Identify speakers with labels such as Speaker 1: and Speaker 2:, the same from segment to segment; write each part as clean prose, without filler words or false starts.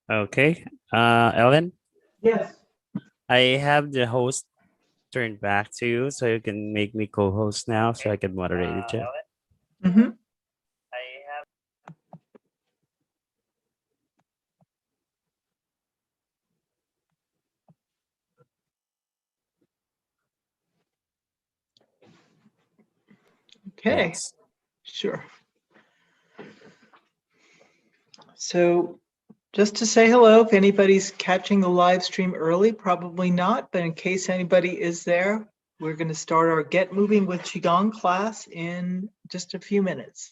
Speaker 1: Okay. Ellen,
Speaker 2: Yes.
Speaker 1: I have the host turned back to you so you can make me co-host now so I can moderate the chat.
Speaker 2: Mm-hmm. Okay,
Speaker 1: Thanks.
Speaker 2: sure. So just to say hello, if anybody's catching the live stream early, probably not, but in case anybody is there, we're going to start our Get Moving with Qigong class in just a few minutes.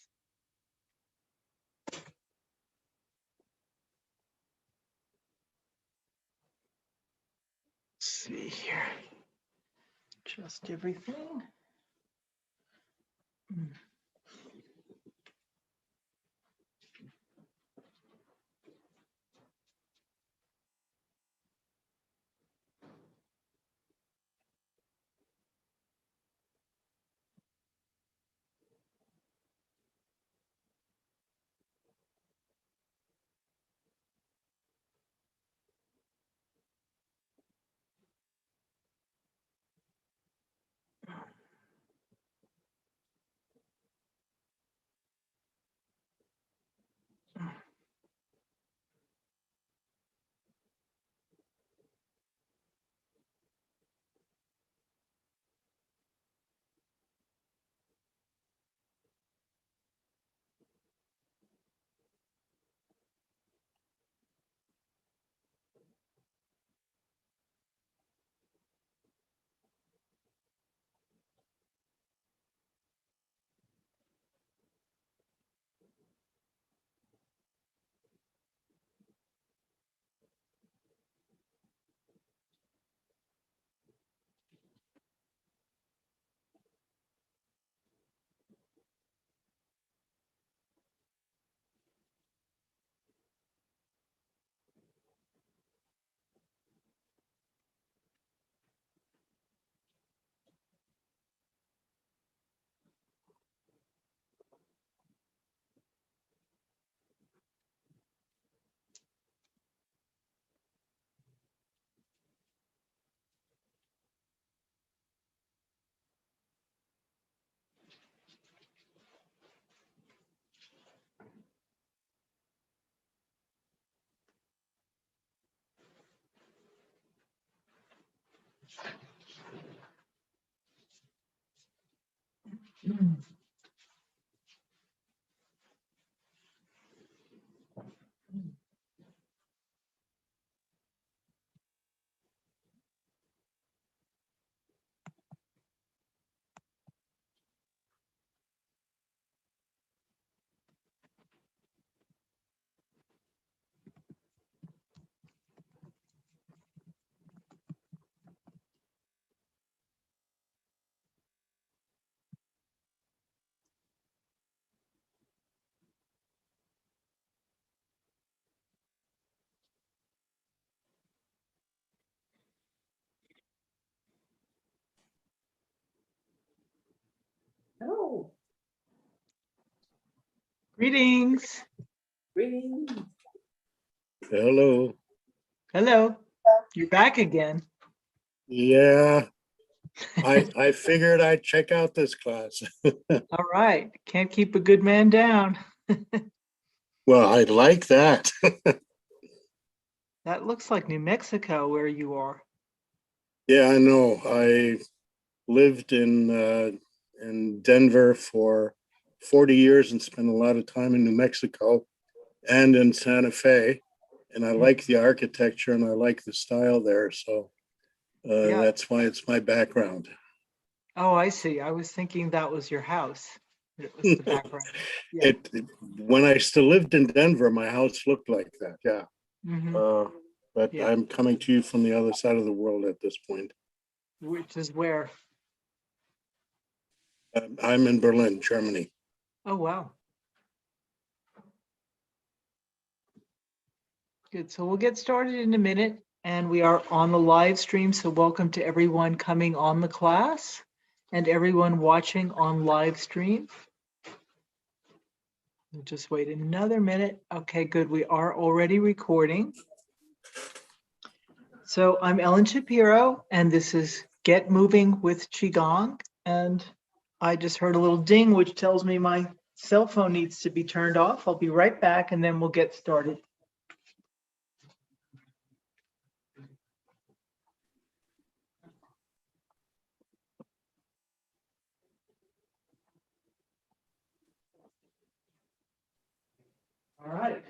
Speaker 2: Let's see here. Just everything.
Speaker 3: Oh,
Speaker 2: Greetings.
Speaker 3: greetings.
Speaker 4: Hello.
Speaker 2: Hello. You're back again.
Speaker 4: Yeah, I figured I'd check out this class.
Speaker 2: All right. Can't keep a good man down.
Speaker 4: Well, I like that.
Speaker 2: That looks like New Mexico where you are.
Speaker 4: Yeah, I know. I lived in Denver for 40 years and spent a lot of time in New Mexico and in Santa Fe. And I like the architecture and I like the style there. So
Speaker 2: Yeah.
Speaker 4: that's why it's my background.
Speaker 2: Oh, I see. I was thinking that was your house. It was the background. Yeah.
Speaker 4: When I still lived in Denver, my house looked like that. Yeah.
Speaker 2: Mhm.
Speaker 4: But
Speaker 2: Yeah.
Speaker 4: I'm coming to you from the other side of the world at this point.
Speaker 2: Which is where?
Speaker 4: I'm in Berlin, Germany.
Speaker 2: Oh, wow. Good. So we'll get started in a minute, and we are on the live stream. So welcome to everyone coming on the class and everyone watching on live stream. We'll just wait another minute. Okay, good. We are already recording. So I'm Ellen Shapiro, and this is Get Moving with QiGong. And I just heard a little ding, which tells me my cell phone needs to be turned off. I'll be right back, and then we'll get started. All right.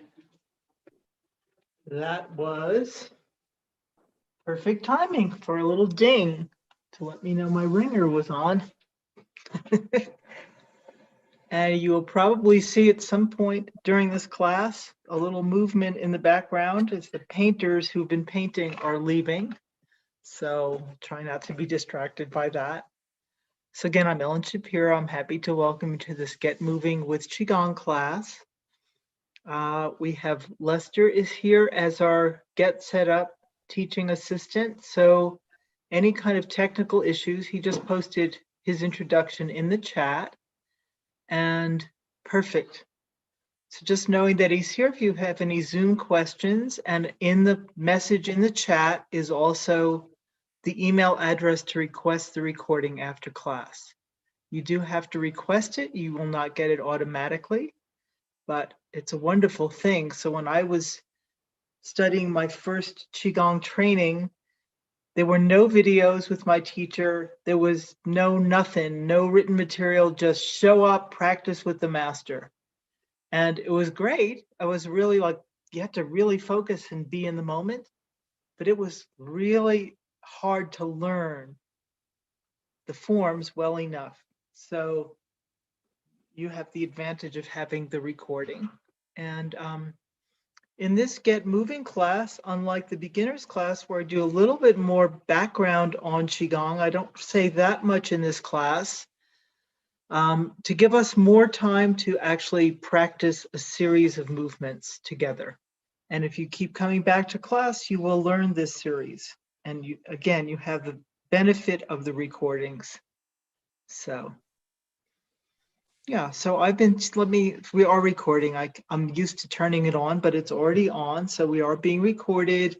Speaker 2: That was perfect timing for a little ding to let me know my ringer was on. And you will probably see at some point during this class a little movement in the background as the painters who've been painting are leaving. So try not to be distracted by that. So again, I'm Ellen Shapiro. I'm happy to welcome you to this Get Moving with QiGong class. We have Lester is here as our Get Set Up teaching assistant. So any kind of technical issues, he just posted his introduction in the chat. And perfect. So just knowing that he's here, if you have any Zoom questions, and in the message in the chat is also the email address to request the recording after class. You do have to request it. You will not get it automatically, but it's a wonderful thing. So when I was studying my first Qigong training, there were no videos with my teacher. There was nothing, no written material, just show up, practice with the master. And it was great. I was really like, you have to really focus and be in the moment. But it was really hard to learn the forms well enough. So you have the advantage of having the recording. And in this Get Moving class, unlike the beginners class where I do a little bit more background on Qigong, I don't say that much in this class, to give us more time to actually practice a series of movements together. And if you keep coming back to class, you will learn this series. And you, again, you have the benefit of the recordings. So yeah, so we are recording. I'm used to turning it on, but it's already on. So we are being recorded.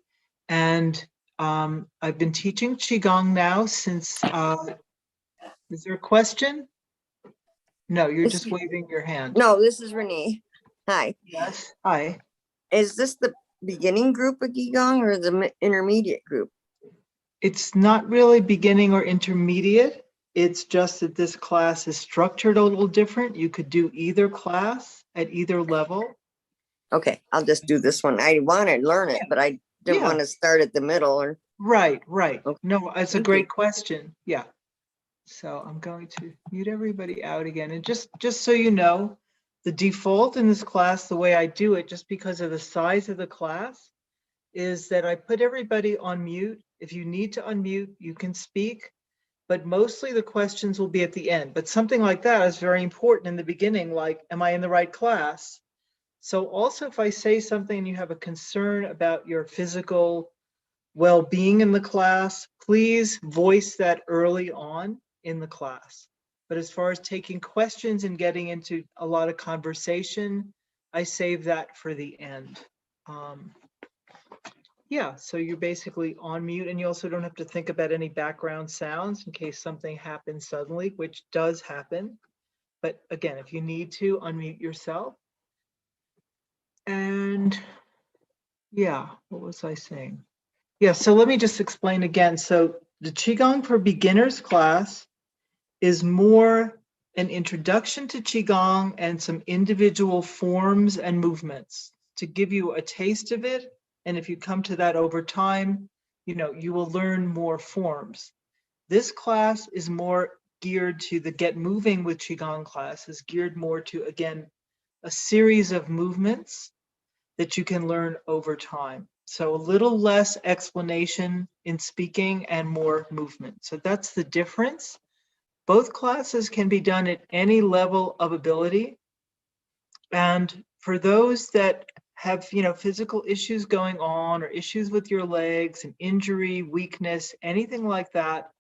Speaker 2: And I've been teaching Qigong now since, is there a question? No, you're just waving your hand.
Speaker 5: No, this is Renee. Hi.
Speaker 2: Yes, hi.
Speaker 5: Is this the beginning group of Qigong or the intermediate group?
Speaker 2: It's not really beginning or intermediate. It's just that this class is structured a little different. You could do either class at either level.
Speaker 5: Okay, I'll just do this one. I want to learn it, but I didn't
Speaker 2: Yeah.
Speaker 5: want to start at the middle. Or
Speaker 2: Right.
Speaker 5: Okay.
Speaker 2: No, it's a
Speaker 5: Thank
Speaker 2: great
Speaker 5: you.
Speaker 2: question. Yeah. So I'm going to mute everybody out again. And just so you know, the default in this class, the way I do it, just because of the size of the class, is that I put everybody on mute. If you need to unmute, you can speak, but mostly the questions will be at the end. But something like that is very important in the beginning, like, am I in the right class? So also if I say something and you have a concern about your physical well-being in the class, please voice that early on in the class. But as far as taking questions and getting into a lot of conversation, I save that for the end. Yeah, so you're basically on mute, and you also don't have to think about any background sounds in case something happens suddenly, which does happen. But again, if you need to, unmute yourself. And yeah, what was I saying? Yeah, so let me just explain again. So the Qigong for Beginners class is more an introduction to Qigong and some individual forms and movements to give you a taste of it. And if you come to that over time, you will learn more forms. This class is more geared to the Get Moving with Qigong class is geared more to, again, a series of movements that you can learn over time. So a little less explanation in speaking and more movement. So that's the difference. Both classes can be done at any level of ability. And for those that have, physical issues going on or issues with your legs, an injury, weakness, anything like that,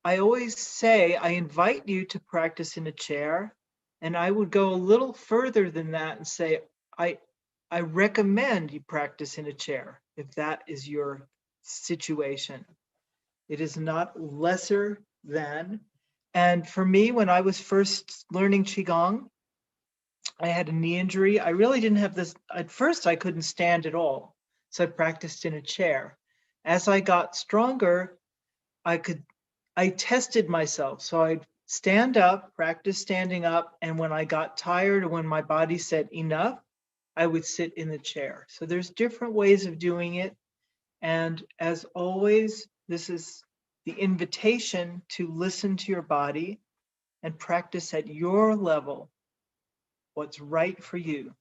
Speaker 2: I always say I invite you to practice in a chair. And I would go a little further than that and say, I recommend you practice in a chair if that is your situation. It is not lesser than. And for me, when I was first learning Qigong, I had a knee injury. I really didn't have this. At first, I couldn't stand at all. So I practiced in a chair. As I got stronger, I tested myself. So I'd stand up, practice standing up. And when I got tired or when my body said enough, I would sit in the chair. So there's different ways of doing it. And as always, this is the invitation to listen to your body and practice at your level what's right for you.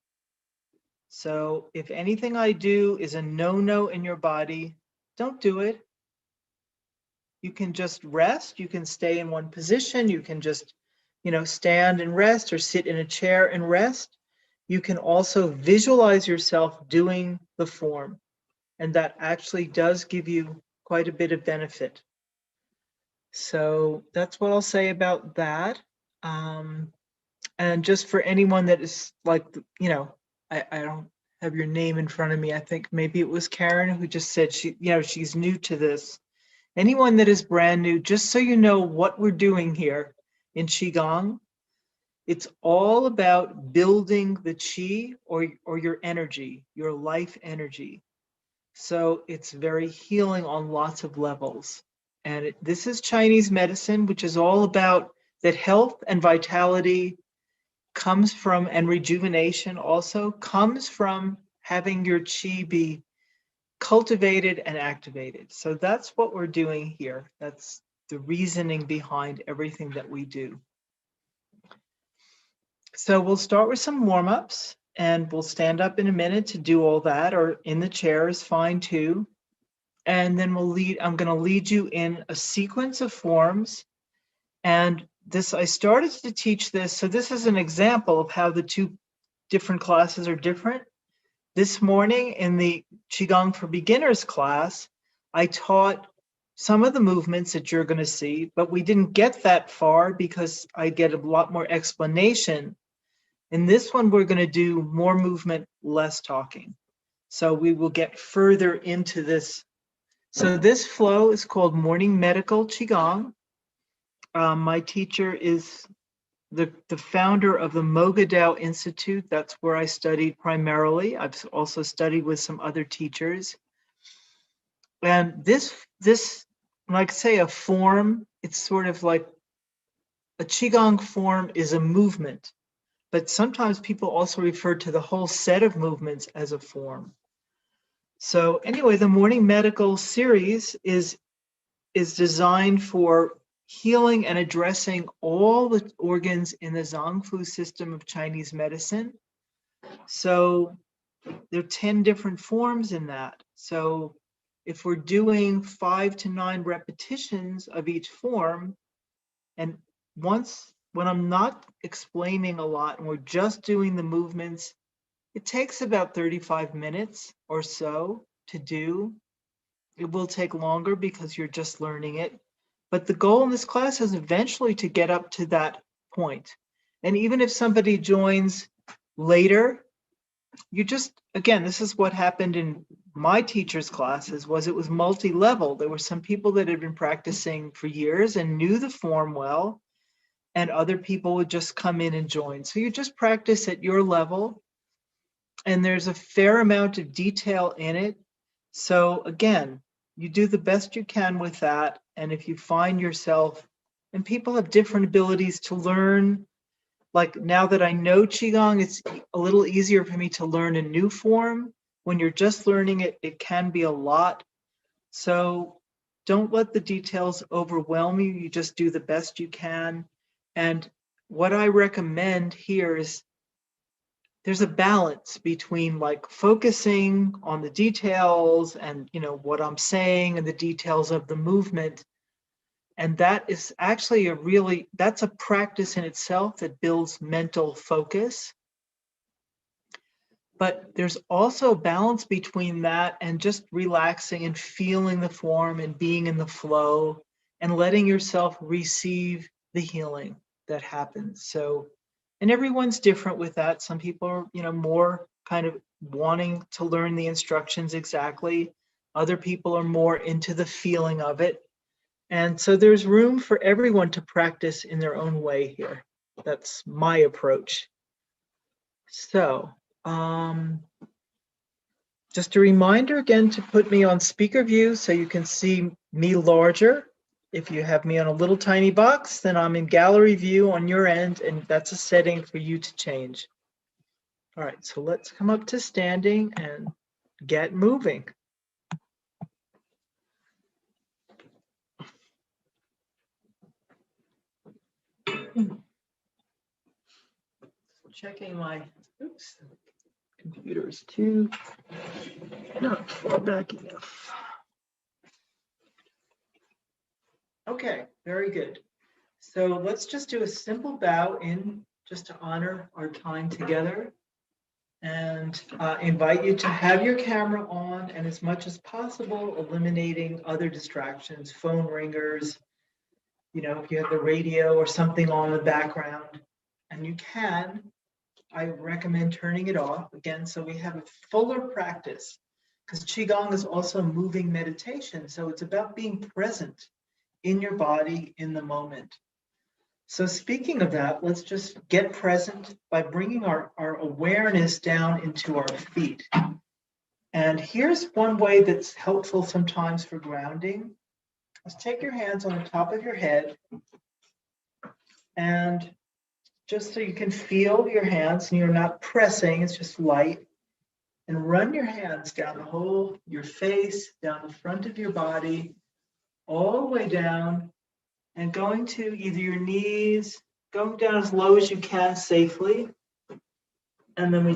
Speaker 2: So if anything I do is a no-no in your body, don't do it. You can just rest. You can stay in one position. You can just, stand and rest or sit in a chair and rest. You can also visualize yourself doing the form. And that actually does give you quite a bit of benefit. So that's what I'll say about that. And just for anyone that is like, I don't have your name in front of me. I think maybe it was Karen who just said she's new to this. Anyone that is brand new, just so you know what we're doing here in Qigong, it's all about building the Qi or your energy, your life energy. So it's very healing on lots of levels. And this is Chinese medicine, which is all about that health and vitality comes from, and rejuvenation also comes from having your Qi be cultivated and activated. So that's what we're doing here. That's the reasoning behind everything that we do. So we'll start with some warm-ups and we'll stand up in a minute to do all that, or in the chair is fine too. And then I'm going to lead you in a sequence of forms. And I started to teach this. So this is an example of how the two different classes are different. This morning in the Qigong for Beginners class, I taught some of the movements that you're going to see, but we didn't get that far because I get a lot more explanation. In this one, we're going to do more movement, less talking. So we will get further into this. So this flow is called Morning Medical Qigong. My teacher is the founder of the Mogadao Institute. That's where I studied primarily. I've also studied with some other teachers. And this, like say a form, it's sort of like a Qigong form is a movement, but sometimes people also refer to the whole set of movements as a form. So anyway, the Morning Medical series is designed for healing and addressing all the organs in the Zangfu system of Chinese medicine. So there are 10 different forms in that. So if we're doing 5 to 9 repetitions of each form, and when I'm not explaining a lot and we're just doing the movements, it takes about 35 minutes or so to do. It will take longer because you're just learning it. But the goal in this class is eventually to get up to that point. And even if somebody joins later, again, this is what happened in my teacher's classes, was it was multi-level. There were some people that had been practicing for years and knew the form well, and other people would just come in and join. So you just practice at your level, and there's a fair amount of detail in it. So again, you do the best you can with that. And if you find yourself, and people have different abilities to learn, like now that I know Qigong, it's a little easier for me to learn a new form. When you're just learning it, it can be a lot. So don't let the details overwhelm you. You just do the best you can. And what I recommend here is there's a balance between like focusing on the details and, you know, what I'm saying and the details of the movement. And that is actually that's a practice in itself that builds mental focus. But there's also a balance between that and just relaxing and feeling the form and being in the flow and letting yourself receive the healing that happens. So, and everyone's different with that. Some people are, you know, more kind of wanting to learn the instructions exactly. Other people are more into the feeling of it. And so there's room for everyone to practice in their own way here. That's my approach. So, just a reminder again to put me on speaker view so you can see me larger. If you have me on a little tiny box, then I'm in gallery view on your end, and that's a setting for you to change. All right, so let's come up to standing and get moving. Checking my, oops, computer's too not far back enough. Okay, very good. So let's just do a simple bow in just to honor our time together, and invite you to have your camera on and as much as possible eliminating other distractions, phone ringers, you know, if you have the radio or something on in the background, and you can, I recommend turning it off again so we have a fuller practice, because Qigong is also moving meditation. So it's about being present in your body in the moment. So speaking of that, let's just get present by bringing our awareness down into our feet. And here's one way that's helpful sometimes for grounding. Let's take your hands on the top of your head, and just so you can feel your hands and you're not pressing, it's just light. And run your hands down the whole, your face, down the front of your body, all the way down, and going to either your knees, going down as low as you can safely. And then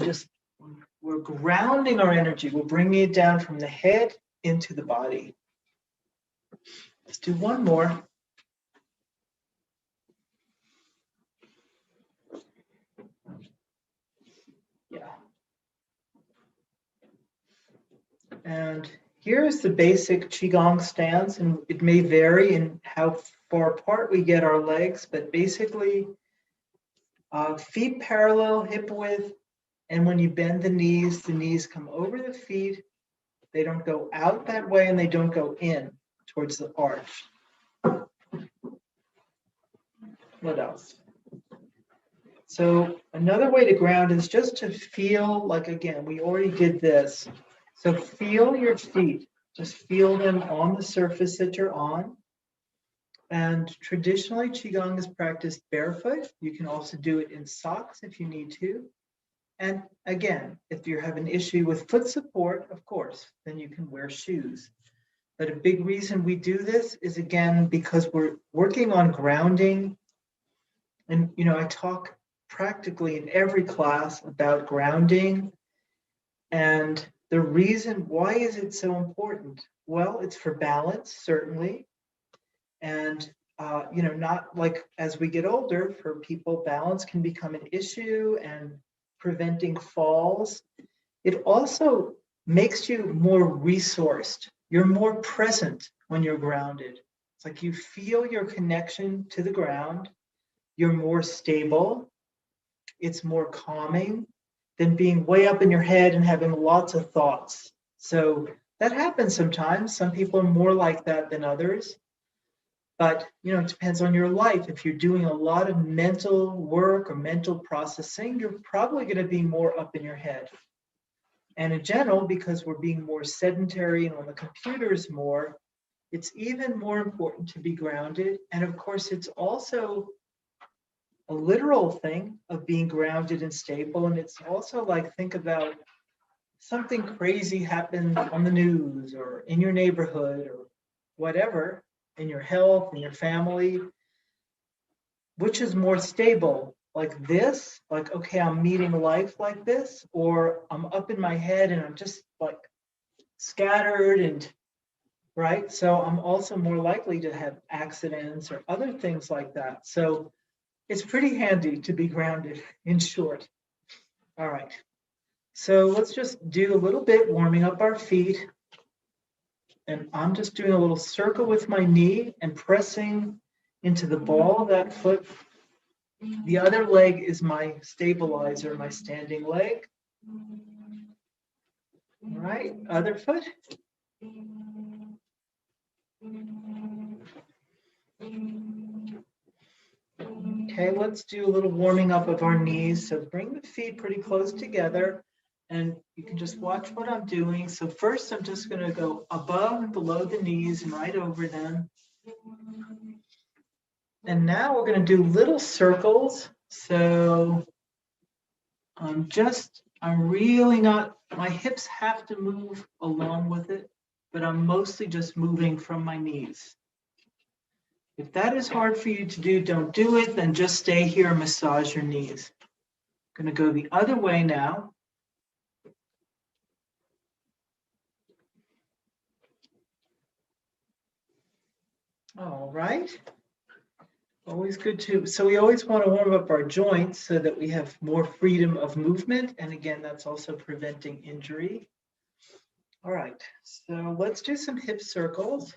Speaker 2: we're grounding our energy. We're bringing it down from the head into the body. Let's do one more. Yeah. And here's the basic Qigong stance, and it may vary in how far apart we get our legs, but basically feet parallel, hip width, and when you bend the knees come over the feet. They don't go out that way and they don't go in towards the arch. What else? So another way to ground is just to feel like, again, we already did this. So feel your feet, just feel them on the surface that you're on. And traditionally, Qigong is practiced barefoot. You can also do it in socks if you need to. And again, if you have an issue with foot support, of course, then you can wear shoes. But a big reason we do this is, again, because we're working on grounding. And, you know, I talk practically in every class about grounding. And the reason, why is it so important? Well, it's for balance, certainly. And, you know, not like as we get older, for people, balance can become an issue and preventing falls. It also makes you more resourced. You're more present when you're grounded. It's like you feel your connection to the ground. You're more stable. It's more calming than being way up in your head and having lots of thoughts. So that happens sometimes. Some people are more like that than others. But, you know, it depends on your life. If you're doing a lot of mental work or mental processing, you're probably going to be more up in your head. And in general, because we're being more sedentary and on the computers more, it's even more important to be grounded. And of course, it's also a literal thing of being grounded and stable. And it's also like, think about something crazy happened on the news or in your neighborhood, or whatever in your health, in your family, which is more stable? Like this, like, okay, I'm meeting life like this, or I'm up in my head and I'm just like scattered and right. So I'm also more likely to have accidents or other things like that. So it's pretty handy to be grounded, in short. All right. So let's just do a little bit warming up our feet. And I'm just doing a little circle with my knee and pressing into the ball of that foot. The other leg is my stabilizer, my standing leg. All right, other foot. Okay, let's do a little warming up of our knees. So bring the feet pretty close together and you can just watch what I'm doing. So first I'm just going to go above and below the knees and right over them. And now we're going to do little circles. So I'm really not, my hips have to move along with it, but I'm mostly just moving from my knees. If that is hard for you to do, don't do it, then just stay here and massage your knees. I'm going to go the other way now. All right. Always good to, so we always want to warm up our joints so that we have more freedom of movement. And again, that's also preventing injury. All right, so let's do some hip circles.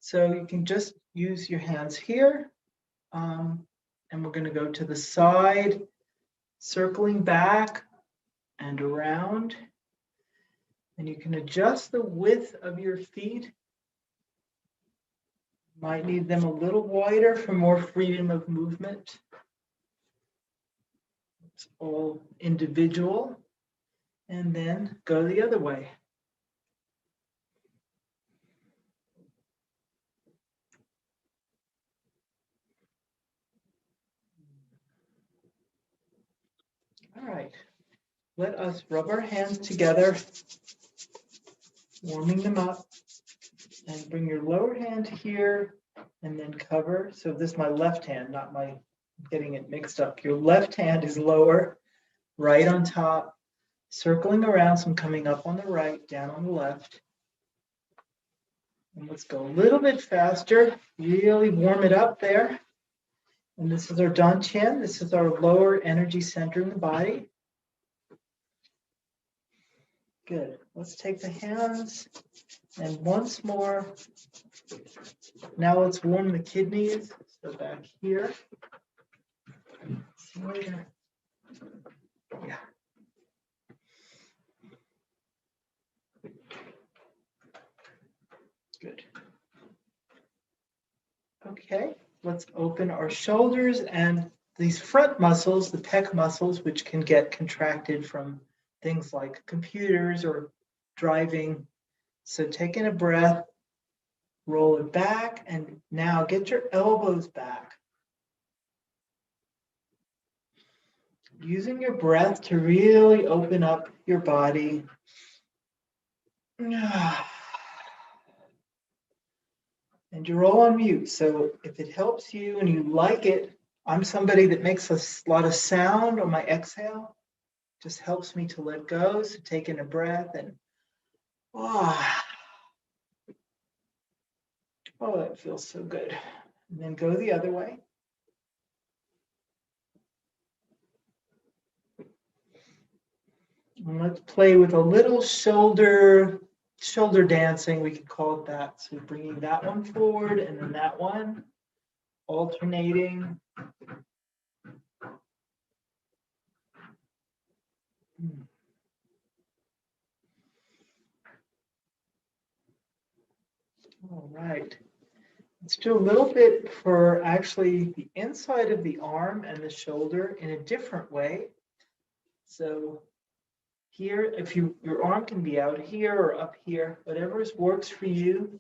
Speaker 2: So you can just use your hands here. And we're going to go to the side, circling back and around. And you can adjust the width of your feet. Might need them a little wider for more freedom of movement. It's all individual. And then go the other way. All right, let us rub our hands together, warming them up, and bring your lower hand here and then cover. So this is my left hand, not my, getting it mixed up. Your left hand is lower, right on top, circling around, so I'm coming up on the right, down on the left. And let's go a little bit faster, really warm it up there. And this is our dantian. This is our lower energy center in the body. Good. Let's take the hands and once more. Now let's warm the kidneys. So back here. Later. Yeah. Good. Okay, let's open our shoulders and these front muscles, the pec muscles, which can get contracted from things like computers or driving. So taking a breath, roll it back, and now get your elbows back. Using your breath to really open up your body. And you're all on mute. So if it helps you and you like it, I'm somebody that makes a lot of sound on my exhale. Just helps me to let go. So taking a breath and oh, that feels so good. And then go the other way. And let's play with a little shoulder dancing, we could call it that. So bringing that one forward and then that one, alternating. All right. Let's do a little bit for actually the inside of the arm and the shoulder in a different way. So here, if your arm can be out here or up here, whatever works for you.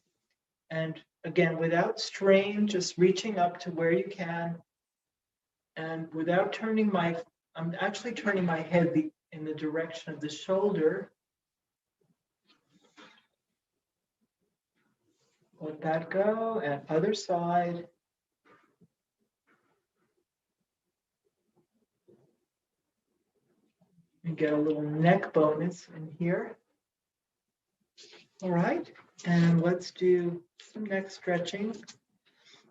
Speaker 2: And again, without strain, just reaching up to where you can. And without turning I'm actually turning my head in the direction of the shoulder. Let that go, and other side. And get a little neck bonus in here. All right, and let's do some neck stretching.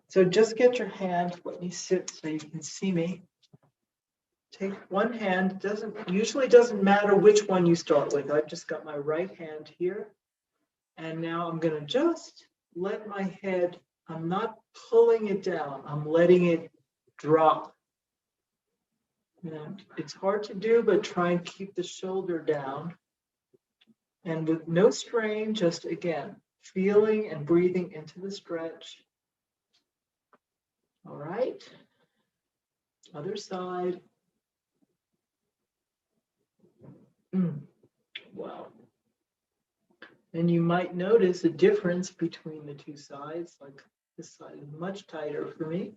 Speaker 2: So just get your hand, let me sit so you can see me. Take one hand, usually doesn't matter which one you start with. I've just got my right hand here. And now I'm gonna just let my head, I'm not pulling it down, I'm letting it drop. And it's hard to do, but try and keep the shoulder down. And with no strain, just again, feeling and breathing into the stretch. All right. Other side. Wow. And you might notice a difference between the two sides, like this side is much tighter for me.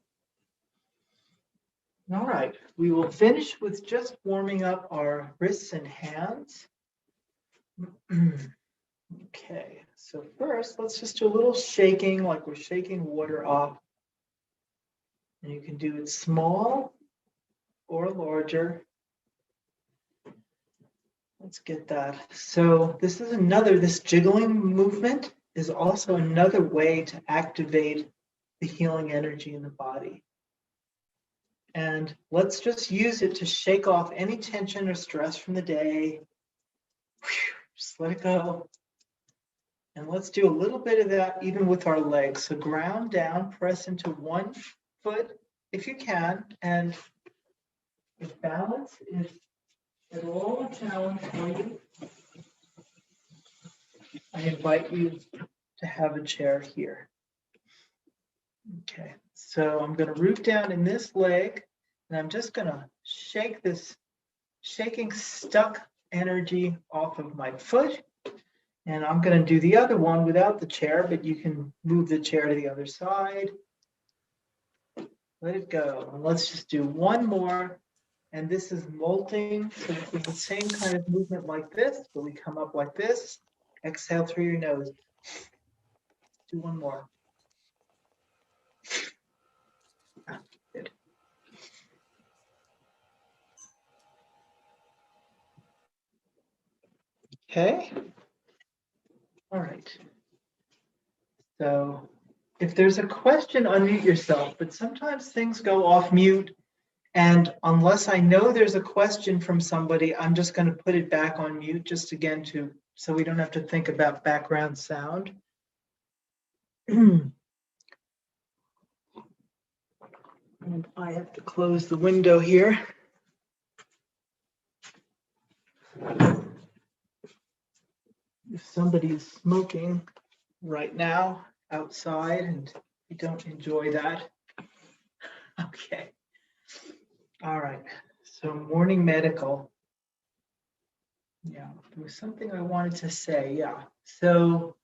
Speaker 2: All right, we will finish with just warming up our wrists and hands. Okay, so first, let's just do a little shaking, like we're shaking water off. And you can do it small or larger. Let's get that. So this is this jiggling movement is also another way to activate the healing energy in the body. And let's just use it to shake off any tension or stress from the day. Just let it go. And let's do a little bit of that even with our legs. So ground down, press into one foot if you can. And if balance is at all a challenge for you, I invite you to have a chair here. Okay, so I'm going to root down in this leg, and I'm just going to shake this shaking stuck energy off of my foot. And I'm going to do the other one without the chair, but you can move the chair to the other side. Let it go. And let's just do one more. And this is molting. So this is the same kind of movement like this, but we come up like this. Exhale through your nose. Do one more. Good. Okay. All right. So if there's a question, unmute yourself, but sometimes things go off mute. And unless I know there's a question from somebody, I'm just going to put it back on mute just again so we don't have to think about background sound. And I have to close the window here. If somebody is smoking right now outside and you don't enjoy that. Okay. All right. So morning medical. Yeah, there was something I wanted to say. Yeah. So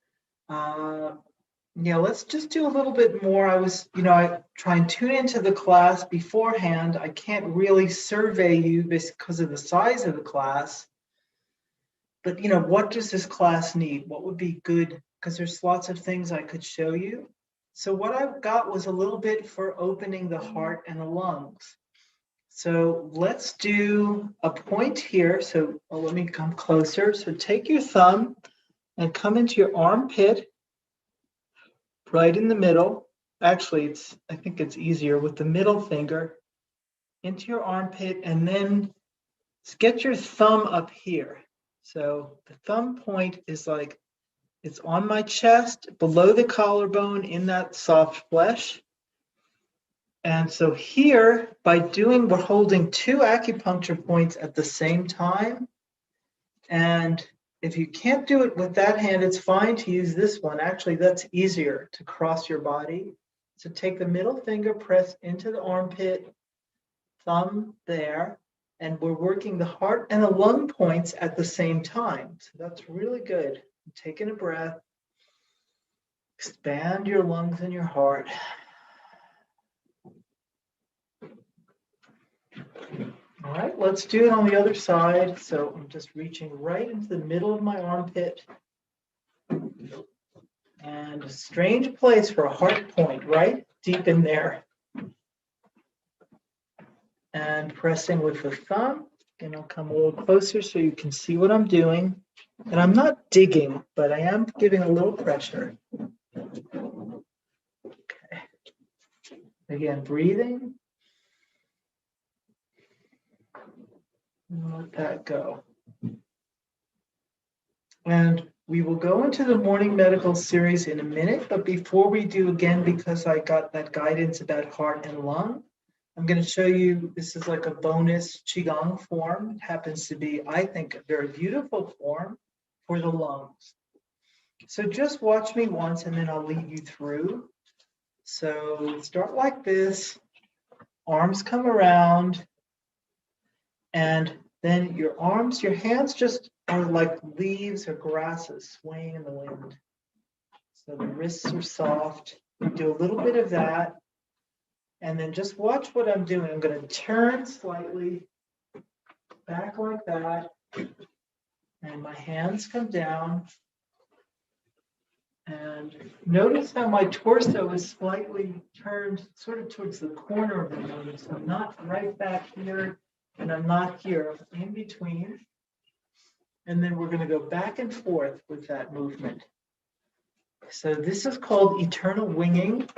Speaker 2: yeah, let's just do a little bit more. I try and tune into the class beforehand. I can't really survey you because of the size of the class. But, what does this class need? What would be good? Because there's lots of things I could show you. So what I've got was a little bit for opening the heart and the lungs. So let's do a point here. So let me come closer. So take your thumb and come into your armpit. Right in the middle. Actually, I think it's easier with the middle finger into your armpit, and then get your thumb up here. So the thumb point is like it's on my chest, below the collarbone in that soft flesh. And so here, we're holding two acupuncture points at the same time. And if you can't do it with that hand, it's fine to use this one. Actually, that's easier to cross your body. So take the middle finger, press into the armpit, thumb there, and we're working the heart and the lung points at the same time. So that's really good. Taking a breath. Expand your lungs and your heart. All right, let's do it on the other side. So I'm just reaching right into the middle of my armpit. And a strange place for a heart point, right? Deep in there. And pressing with the thumb. And I'll come a little closer so you can see what I'm doing. And I'm not digging, but I am giving a little pressure. Okay. Again, breathing. And let that go. And we will go into the morning medical series in a minute, but before we do, again, because I got that guidance about heart and lung, I'm going to show you, this is like a bonus Qigong form. It happens to be, I think, a very beautiful form for the lungs. So just watch me once and then I'll lead you through. So start like this, arms come around, and then your arms, your hands just are like leaves or grasses swaying in the wind. So the wrists are soft. You do a little bit of that. And then just watch what I'm doing. I'm going to turn slightly back like that. And my hands come down. And notice how my torso is slightly turned sort of towards the corner of the room. So I'm not right back here and I'm not here. I'm in between. And then we're going to go back and forth with that movement. So this is called eternal winging.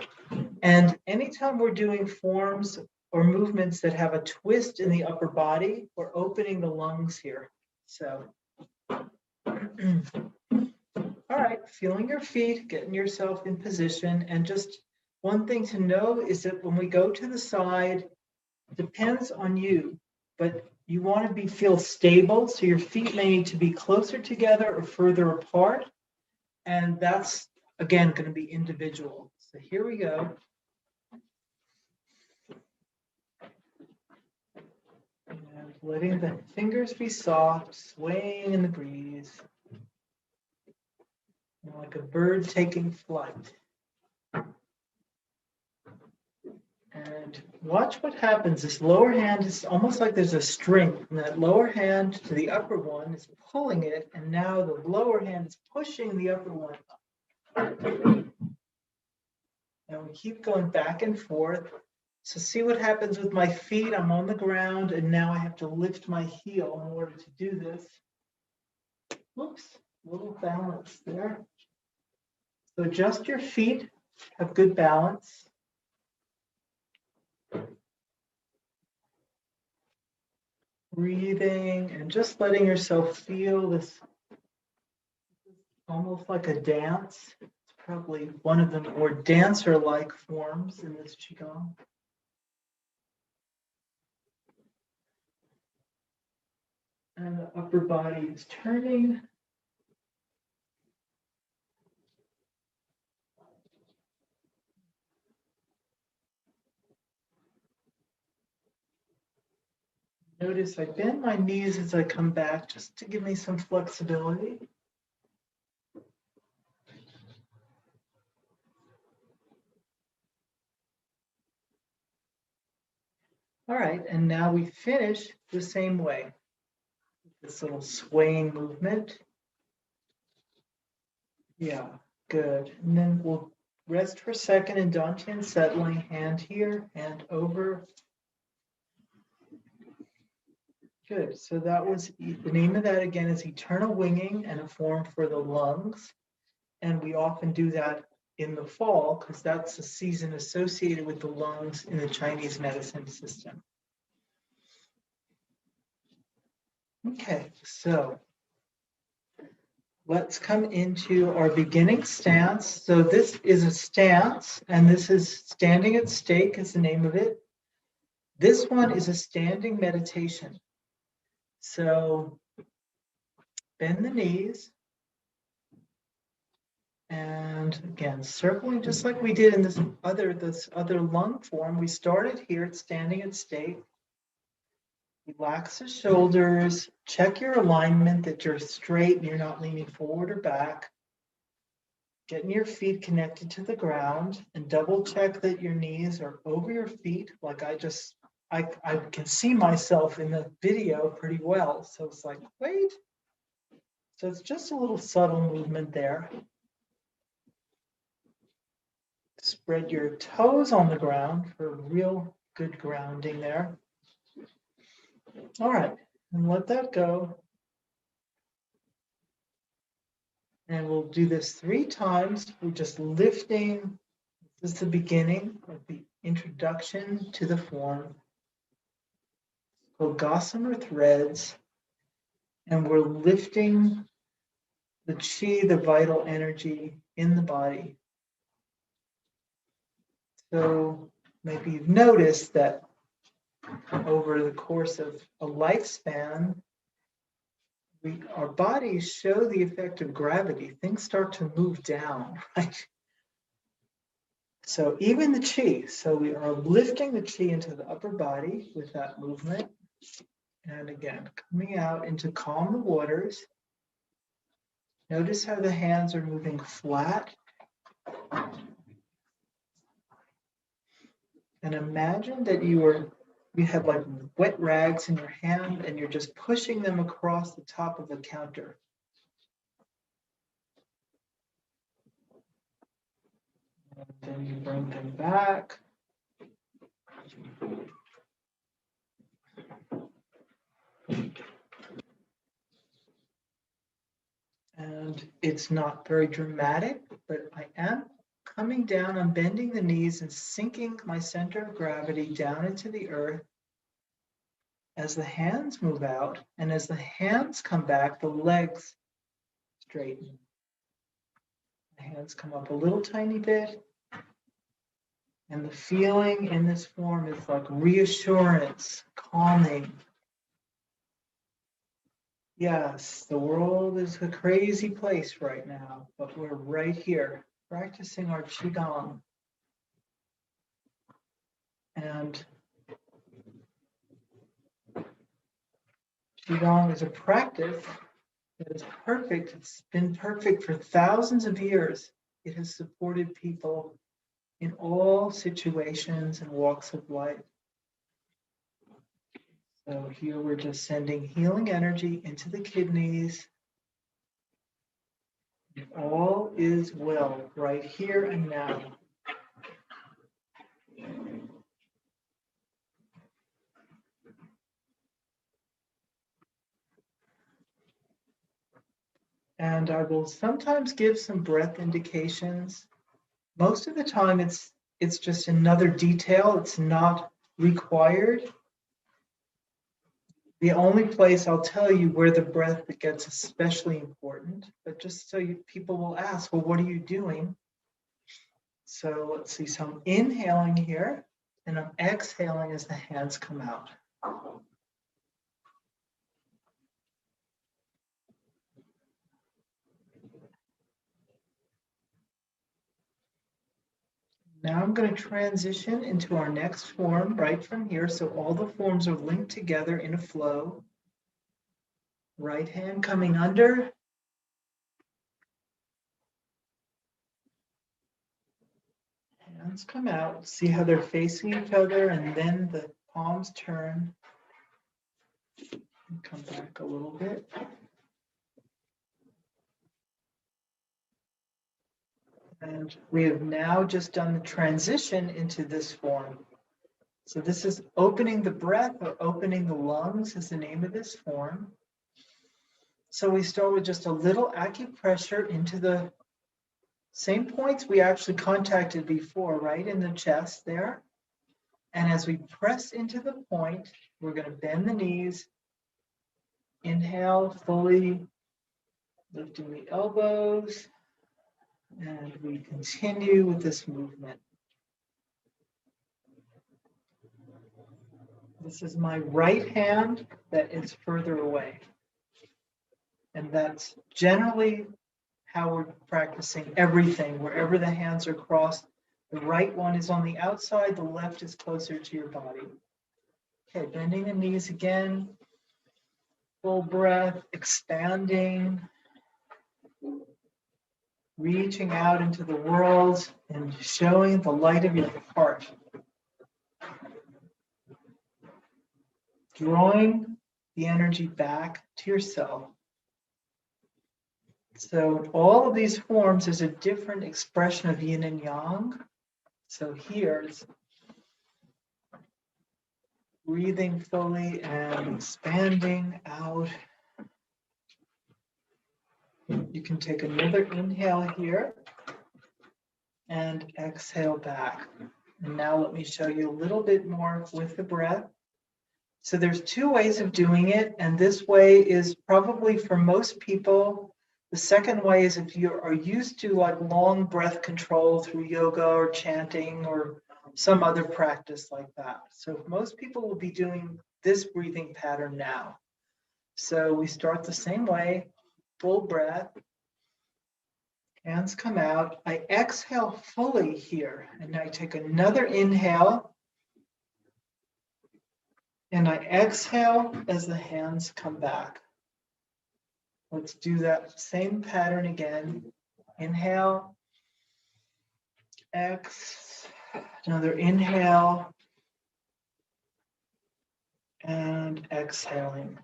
Speaker 2: And anytime we're doing forms or movements that have a twist in the upper body, we're opening the lungs here. So, all right, feeling your feet, getting yourself in position. And just one thing to know is that when we go to the side, depends on you, but you want to feel stable. So your feet may need to be closer together or further apart. And that's, again, going to be individual. So here we go. And letting the fingers be soft, swaying in the breeze. Like a bird taking flight. And watch what happens. This lower hand is almost like there's a string. From that lower hand to the upper one is pulling it. And now the lower hand is pushing the upper one up. And we keep going back and forth. So see what happens with my feet. I'm on the ground and now I have to lift my heel in order to do this. Oops, a little balance there. So adjust your feet, have good balance. Breathing and just letting yourself feel this almost like a dance. It's probably one of the more dancer-like forms in this Qigong. And the upper body is turning. Notice I bend my knees as I come back just to give me some flexibility. All right, and now we finish the same way. This little swaying movement. Yeah, good. And then we'll rest for a second in Dantian settling, hand here, hand over. Good, so that was, the name of that again is eternal winging and a form for the lungs. And we often do that in the fall because that's a season associated with the lungs in the Chinese medicine system. Okay, so let's come into our beginning stance. So this is a stance, and this is standing at stake is the name of it. This one is a standing meditation. So bend the knees. And again, circling just like we did in this other lung form. We started here at standing at stake. Relax the shoulders, check your alignment that you're straight and you're not leaning forward or back. Getting your feet connected to the ground and double check that your knees are over your feet. Like I can see myself in the video pretty well. So it's like, wait. So it's just a little subtle movement there. Spread your toes on the ground for real good grounding there. All right, and let that go. And we'll do this 3 times. We're just lifting. This is the beginning of the introduction to the form. Called gossamer threads. And we're lifting the chi, the vital energy in the body. So maybe you've noticed that over the course of a lifespan, our bodies show the effect of gravity. Things start to move down, right? So even the chi, so we are lifting the chi into the upper body with that movement. And again, coming out into calm the waters. Notice how the hands are moving flat. And imagine that you have like wet rags in your hand and you're just pushing them across the top of the counter. And then you bring them back. And it's not very dramatic, but I am coming down, I'm bending the knees and sinking my center of gravity down into the earth. As the hands move out, and as the hands come back, the legs straighten. The hands come up a little tiny bit. And the feeling in this form is like reassurance, calming. Yes, the world is a crazy place right now, but we're right here practicing our QiGong. And QiGong is a practice that is perfect. It's been perfect for thousands of years. It has supported people in all situations and walks of life. So here we're just sending healing energy into the kidneys. All is well right here and now. And I will sometimes give some breath indications. Most of the time it's just another detail. It's not required. The only place I'll tell you where the breath gets especially important, but just so people will ask, well, what are you doing? So let's see, so I'm inhaling here and I'm exhaling as the hands come out. Now I'm going to transition into our next form right from here. So all the forms are linked together in a flow. Right hand coming under. Hands come out. See how they're facing each other and then the palms turn. And come back a little bit. And we have now just done the transition into this form. So this is opening the breath or opening the lungs is the name of this form. So we start with just a little acupressure into the same points we actually contacted before, right in the chest there. And as we press into the point, we're going to bend the knees. Inhale, fully lifting the elbows. And we continue with this movement. This is my right hand that is further away. And that's generally how we're practicing everything. Wherever the hands are crossed, the right one is on the outside, the left is closer to your body. Okay, bending the knees again. Full breath, expanding. Reaching out into the world and showing the light of your heart. Drawing the energy back to yourself. So all of these forms is a different expression of yin and yang. So here's breathing fully and expanding out. You can take another inhale here and exhale back. And now let me show you a little bit more with the breath. So there's two ways of doing it, and this way is probably for most people. The second way is if you are used to like long breath control through yoga or chanting or some other practice like that. So most people will be doing this breathing pattern now. So we start the same way, full breath. Hands come out. I exhale fully here, and I take another inhale. And I exhale as the hands come back. Let's do that same pattern again. Inhale, another inhale, and exhaling.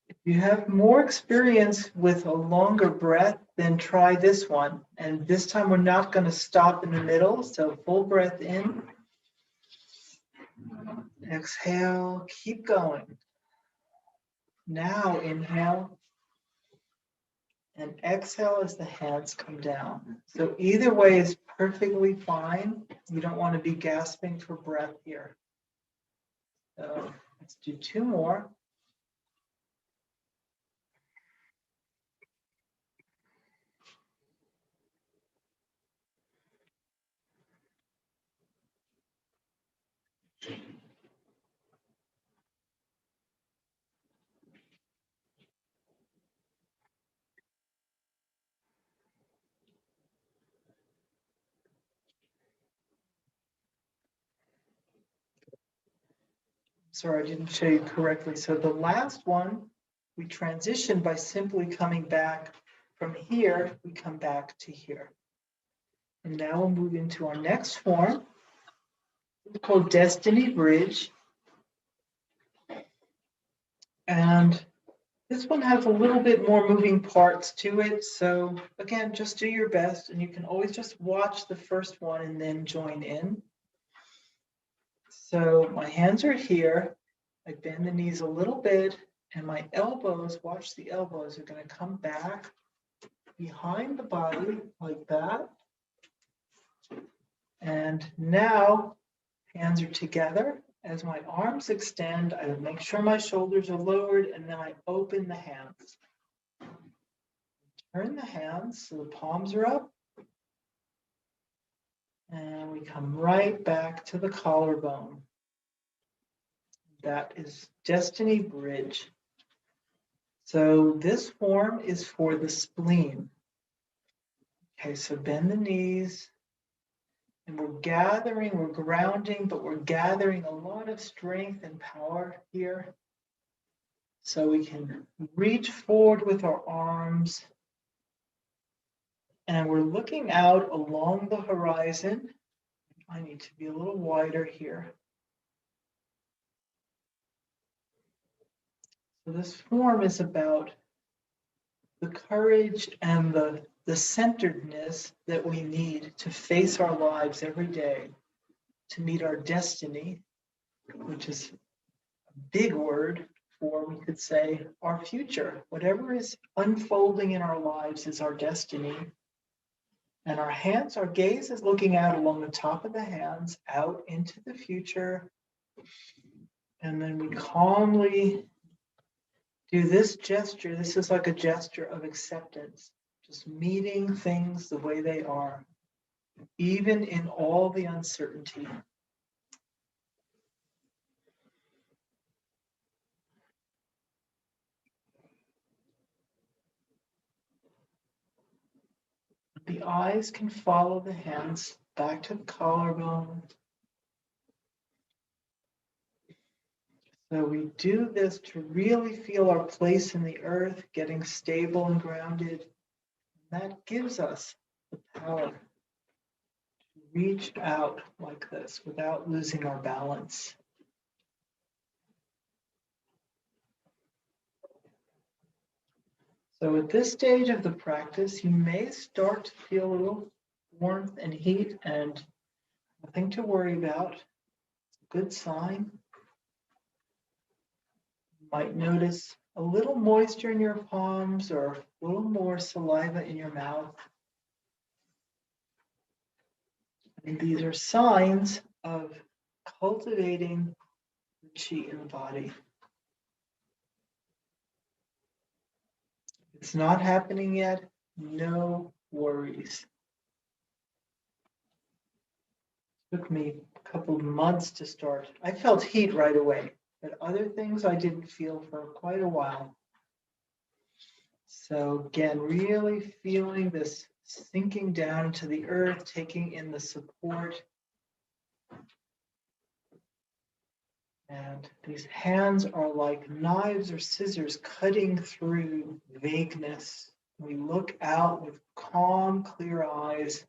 Speaker 2: If you have more experience with a longer breath, then try this one. And this time we're not going to stop in the middle. So full breath in. Exhale, keep going. Now inhale and exhale as the hands come down. So either way is perfectly fine. You don't want to be gasping for breath here. So let's do two more. Sorry, I didn't show you correctly. So the last one, we transition by simply coming back from here, we come back to here. And now we'll move into our next form. It's called Destiny Bridge. And this one has a little bit more moving parts to it. So again, just do your best, and you can always just watch the first one and then join in. So my hands are here. I bend the knees a little bit, and my elbows, watch the elbows, are going to come back behind the body like that. And now hands are together. As my arms extend, I make sure my shoulders are lowered, and then I open the hands. Turn the hands so the palms are up. And we come right back to the collarbone. That is Destiny Bridge. So this form is for the spleen. Okay, so bend the knees. And we're gathering, we're grounding, but we're gathering a lot of strength and power here. So we can reach forward with our arms. And we're looking out along the horizon. I need to be a little wider here. So this form is about the courage and the centeredness that we need to face our lives every day, to meet our destiny, which is a big word for, we could say, our future. Whatever is unfolding in our lives is our destiny. And our hands, our gaze is looking out along the top of the hands, out into the future. And then we calmly do this gesture. This is like a gesture of acceptance, just meeting things the way they are, even in all the uncertainty. The eyes can follow the hands back to the collarbone. So we do this to really feel our place in the earth, getting stable and grounded. That gives us the power to reach out like this without losing our balance. So at this stage of the practice, you may start to feel a little warmth and heat and nothing to worry about. Good sign. You might notice a little moisture in your palms or a little more saliva in your mouth. And these are signs of cultivating the qi in the body. If it's not happening yet, no worries. Took me a couple of months to start. I felt heat right away, but other things I didn't feel for quite a while. So again, really feeling this sinking down into the earth, taking in the support. And these hands are like knives or scissors cutting through vagueness. We look out with calm, clear eyes.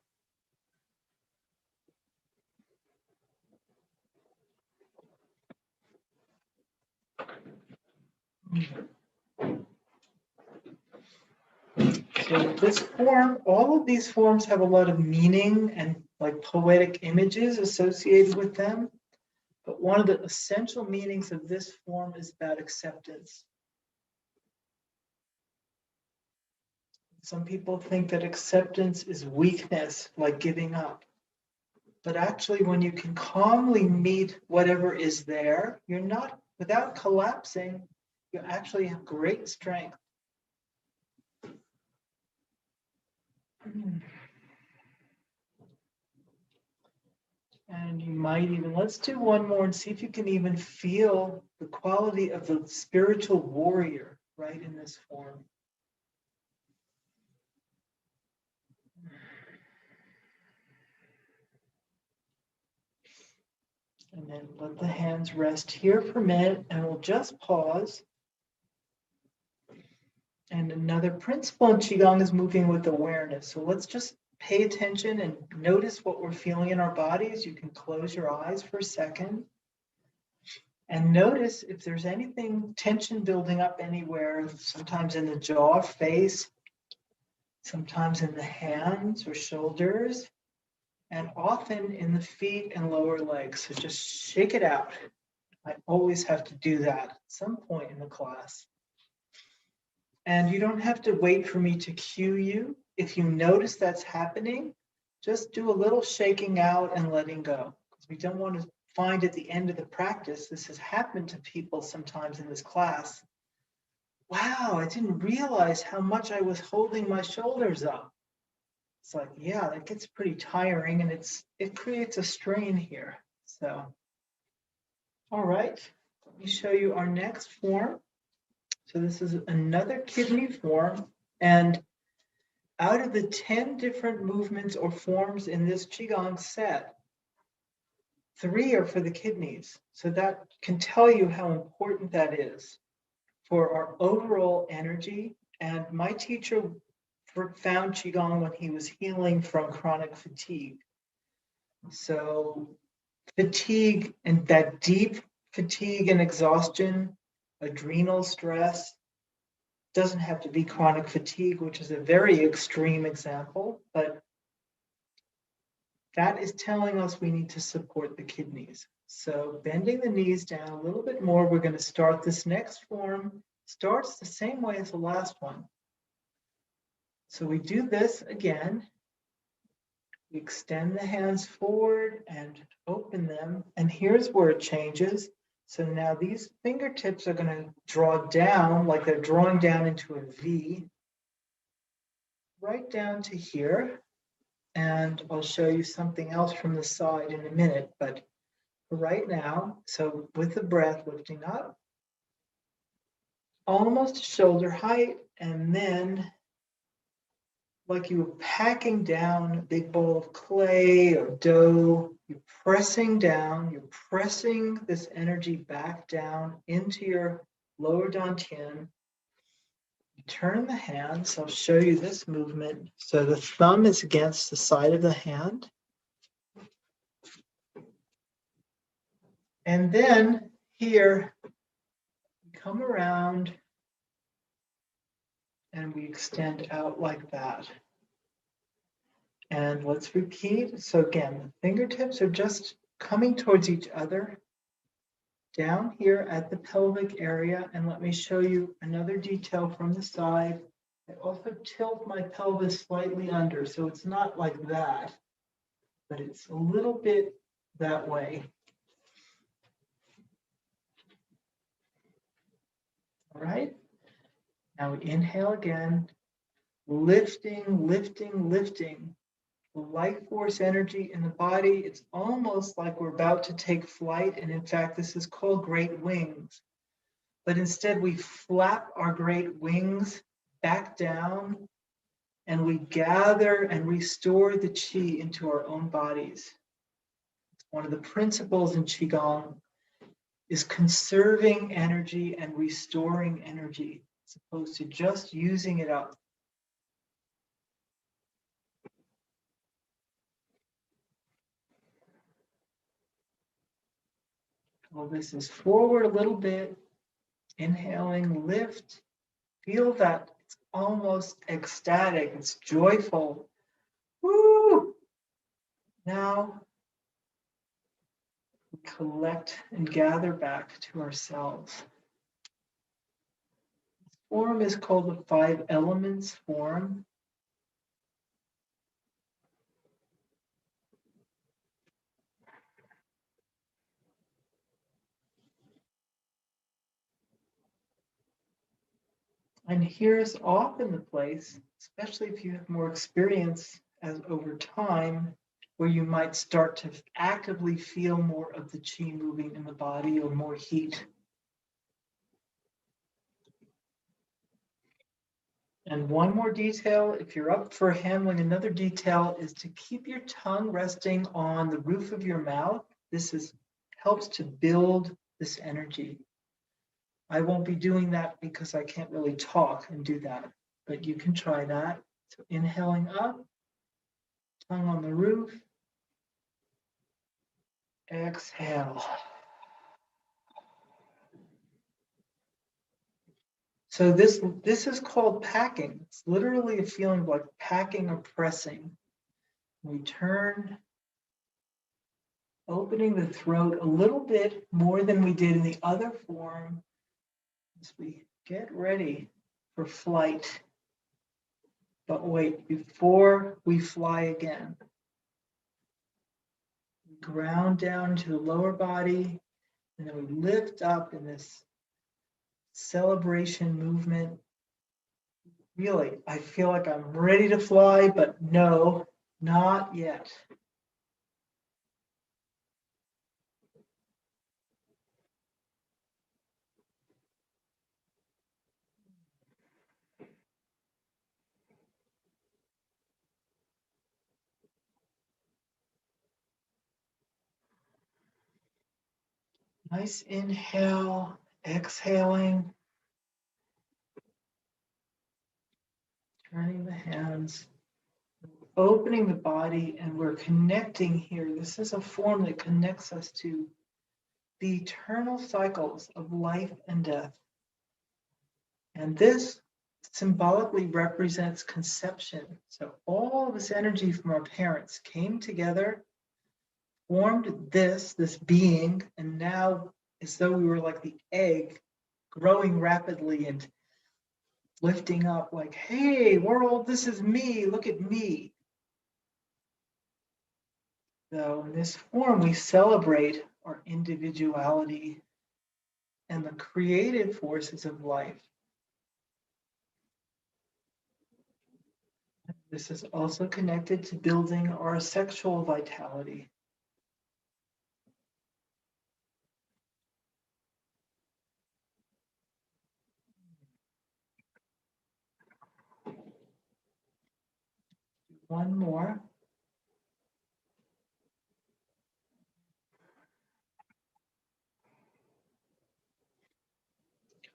Speaker 2: So this form, all of these forms have a lot of meaning and like poetic images associated with them. But one of the essential meanings of this form is about acceptance. Some people think that acceptance is weakness, like giving up. But actually, when you can calmly meet whatever is there, you're not, without collapsing, you actually have great strength. And you might even, let's do one more and see if you can even feel the quality of the spiritual warrior right in this form. And then let the hands rest here for a minute and we'll just pause. And another principle in Qigong is moving with awareness. So let's just pay attention and notice what we're feeling in our bodies. You can close your eyes for a second. And notice if there's anything, tension building up anywhere, sometimes in the jaw, face, sometimes in the hands or shoulders, and often in the feet and lower legs. So just shake it out. I always have to do that at some point in the class. And you don't have to wait for me to cue you. If you notice that's happening, just do a little shaking out and letting go. Because we don't want to find at the end of the practice, this has happened to people sometimes in this class. Wow, I didn't realize how much I was holding my shoulders up. It's like, yeah, that gets pretty tiring and it creates a strain here. So, all right, let me show you our next form. So this is another kidney form, and out of the 10 different movements or forms in this Qigong set, 3 are for the kidneys. So that can tell you how important that is for our overall energy. And my teacher found Qigong when he was healing from chronic fatigue. So fatigue and that deep fatigue and exhaustion, adrenal stress, doesn't have to be chronic fatigue, which is a very extreme example, but that is telling us we need to support the kidneys. So bending the knees down a little bit more, we're going to start this next form. Starts the same way as the last one. So we do this again. We extend the hands forward and open them. And here's where it changes. So now these fingertips are going to draw down like they're drawing down into a V, right down to here. And I'll show you something else from the side in a minute. But for right now, so with the breath lifting up, almost shoulder height, and then like you were packing down a big bowl of clay or dough, you're pressing down, you're pressing this energy back down into your lower dantian. You turn the hands, I'll show you this movement. So the thumb is against the side of the hand. And then here, we come around and we extend out like that. And let's repeat. So again, the fingertips are just coming towards each other down here at the pelvic area. And let me show you another detail from the side. I also tilt my pelvis slightly under, so it's not like that, but it's a little bit that way. All right. Now we inhale again, lifting, lifting, lifting. The life force energy in the body, it's almost like we're about to take flight. And in fact, this is called great wings. But instead, we flap our great wings back down and we gather and restore the qi into our own bodies. One of the principles in QiGong is conserving energy and restoring energy, as opposed to just using it up. Well, this is forward a little bit, inhaling, lift. Feel that it's almost ecstatic, it's joyful. Woo! Now we collect and gather back to ourselves. This form is called the 5 elements form. And here's often the place, especially if you have more experience as over time, where you might start to actively feel more of the qi moving in the body or more heat. And one more detail, if you're up for handling another detail, is to keep your tongue resting on the roof of your mouth. This helps to build this energy. I won't be doing that because I can't really talk and do that, but you can try that. So inhaling up, tongue on the roof, exhale. So this is called packing. It's literally a feeling like packing or pressing. We turn, opening the throat a little bit more than we did in the other form as we get ready for flight. But wait, before we fly again, we ground down to the lower body, and then we lift up in this celebration movement. Really, I feel like I'm ready to fly, but no, not yet. Nice inhale, exhaling, turning the hands, opening the body, and we're connecting here. This is a form that connects us to the eternal cycles of life and death. And this symbolically represents conception. So all of this energy from our parents came together, formed this being, and now as though we were like the egg growing rapidly and lifting up like, hey, world, this is me, look at me. So in this form, we celebrate our individuality and the creative forces of life. This is also connected to building our sexual vitality. One more.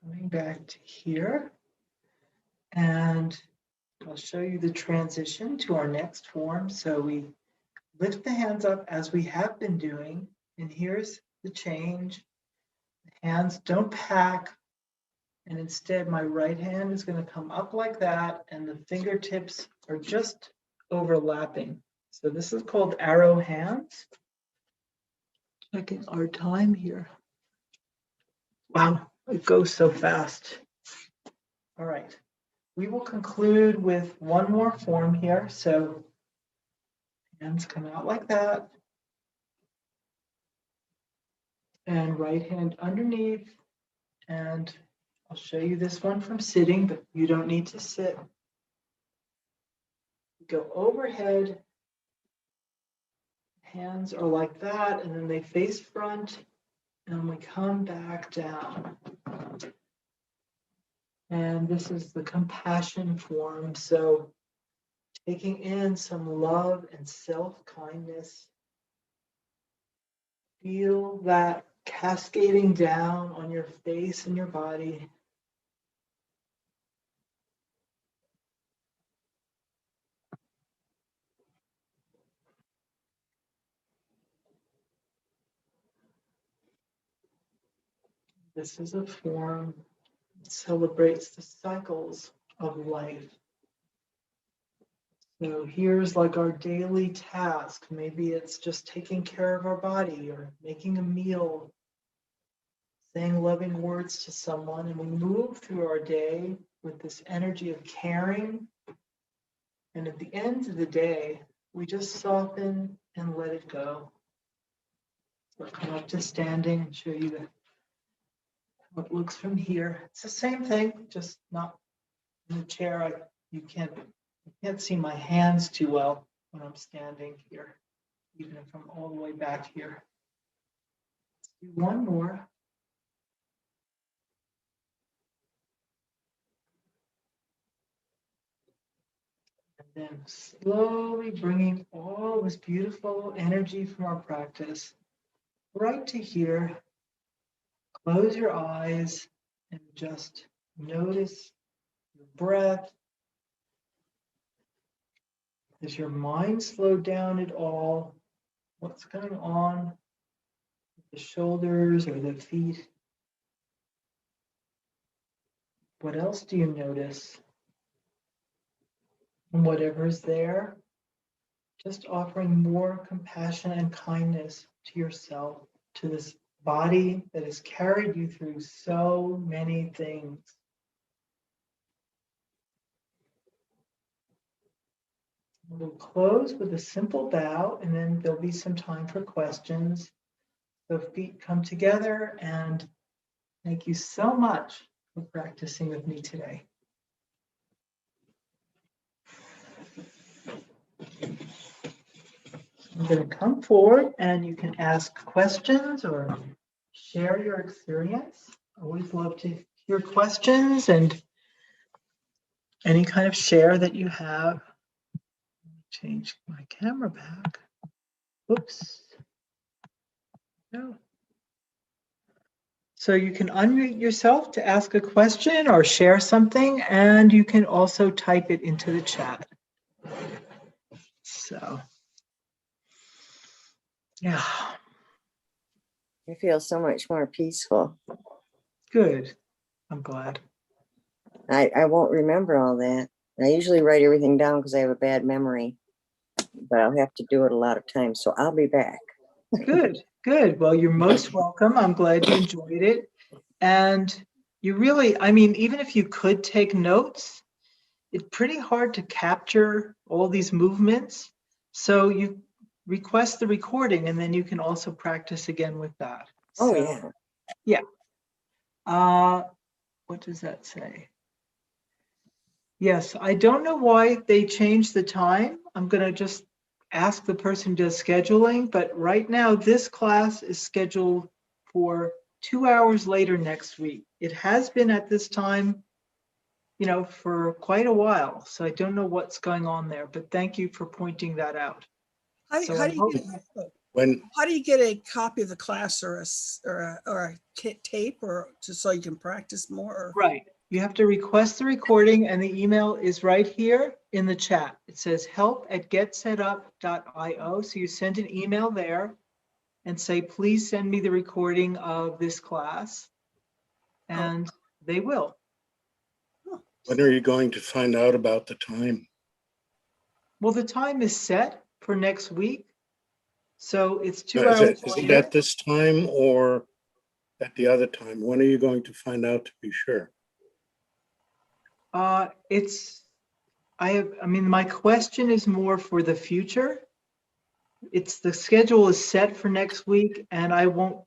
Speaker 2: Coming back to here. And I'll show you the transition to our next form. So we lift the hands up as we have been doing. And here's the change. The hands don't pack. And instead, my right hand is going to come up like that. And the fingertips are just overlapping. So this is called arrow hands. Checking our time here. Wow, it goes so fast. All right. We will conclude with one more form here. So hands come out like that. And right hand underneath. And I'll show you this one from sitting, but you don't need to sit. Go overhead. Hands are like that, and then they face front, and we come back down. And this is the compassion form. So taking in some love and self-kindness. Feel that cascading down on your face and your body. This is a form that celebrates the cycles of life. So here's like our daily task. Maybe it's just taking care of our body or making a meal, saying loving words to someone, and we move through our day with this energy of caring. And at the end of the day, we just soften and let it go. So I'll come up to standing and show you how it looks from here. It's the same thing, just not in the chair. You can't see my hands too well when I'm standing here, even if I'm all the way back here. Let's do one more. And then slowly bringing all this beautiful energy from our practice right to here. Close your eyes and just notice your breath. Has your mind slowed down at all? What's going on with the shoulders or the feet? What else do you notice? And whatever's there, just offering more compassion and kindness to yourself, to this body that has carried you through so many things. We'll close with a simple bow, and then there'll be some time for questions. So feet come together, and thank you so much for practicing with me today. I'm going to come forward and you can ask questions or share your experience. I always love to hear questions and any kind of share that you have. Change my camera back. Oops. No. So you can unmute yourself to ask a question or share something, and you can also type it into the chat. So, yeah,
Speaker 5: I feel so much more peaceful.
Speaker 2: good. I'm glad.
Speaker 5: I won't remember all that. I usually write everything down because I have a bad memory, but I'll have to do it a lot of times. So I'll be back.
Speaker 2: Good, good. Well, you're most welcome. I'm glad you enjoyed it. And you really, I mean, even if you could take notes, it's pretty hard to capture all these movements. So you request the recording and then you can also practice again with that.
Speaker 5: Oh,
Speaker 2: So,
Speaker 5: yeah.
Speaker 2: What does that say? Yes, I don't know why they changed the time. I'm going to just ask the person who does scheduling, but right now this class is scheduled for 2 hours later next week. It has been at this time, you know, for quite a while. So I don't know what's going on there, but thank you for pointing that out. So
Speaker 6: How
Speaker 2: I
Speaker 6: do you
Speaker 2: hope-
Speaker 6: get,
Speaker 4: When,
Speaker 6: how do you get a copy of the class or a tape or just so you can practice more? Or-
Speaker 2: Right. You have to request the recording and the email is right here in the chat. It says help@getsetup.io. So you send an email there and say, please send me the recording of this class. And they will.
Speaker 4: when are you going to find out about the time?
Speaker 2: Well, the time is set for next week. So it's
Speaker 4: Now,
Speaker 2: 2 hours
Speaker 4: is it
Speaker 2: later.
Speaker 4: at this time or at the other time? When are you going to find out to be sure?
Speaker 2: I mean, my question is more for the future. It's the schedule is set for next week and I won't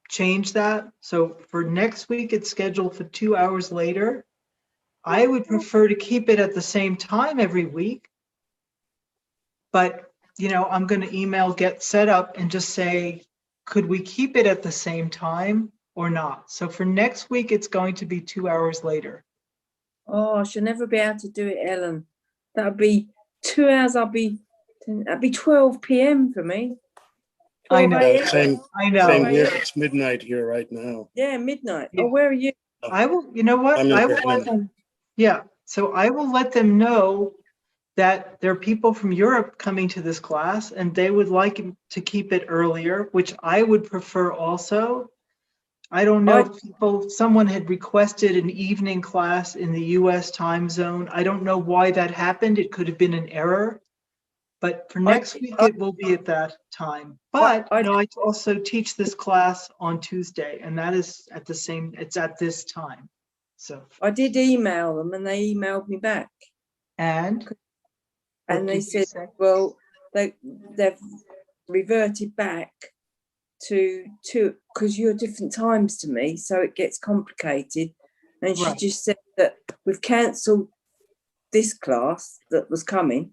Speaker 2: change that. So for next week, it's scheduled for 2 hours later. I would prefer to keep it at the same time every week. But, I'm going to email Get Set Up and just say, could we keep it at the same time or not? So for next week, it's going to be 2 hours later.
Speaker 3: Oh, I should never be able to do it, Ellen. That'll be 2 hours. That'd be 12 p.m. for me.
Speaker 2: I
Speaker 3: 12
Speaker 2: know.
Speaker 3: a.m.
Speaker 4: Same
Speaker 2: I know.
Speaker 4: here. It's midnight here right now.
Speaker 3: Yeah, midnight.
Speaker 2: Yeah.
Speaker 3: Oh, where are you?
Speaker 2: I will, you know what?
Speaker 4: I'm in
Speaker 2: I will let
Speaker 4: Berlin.
Speaker 2: them, yeah. So I will let them know that there are people from Europe coming to this class and they would like to keep it earlier, which I would prefer also. I don't know if someone had requested an evening class in the US time zone. I don't know why that happened. It could have been an error. But for next week, it will be at that time. But I also teach this class on Tuesday, and that is it's at this time. So
Speaker 3: I did email them and they emailed me back.
Speaker 2: and what
Speaker 3: And they
Speaker 2: did you
Speaker 3: said,
Speaker 2: say?
Speaker 3: well, they've reverted back to because you're different times to me, so it gets complicated. And she
Speaker 2: Right.
Speaker 3: just said that we've cancelled this class that was coming,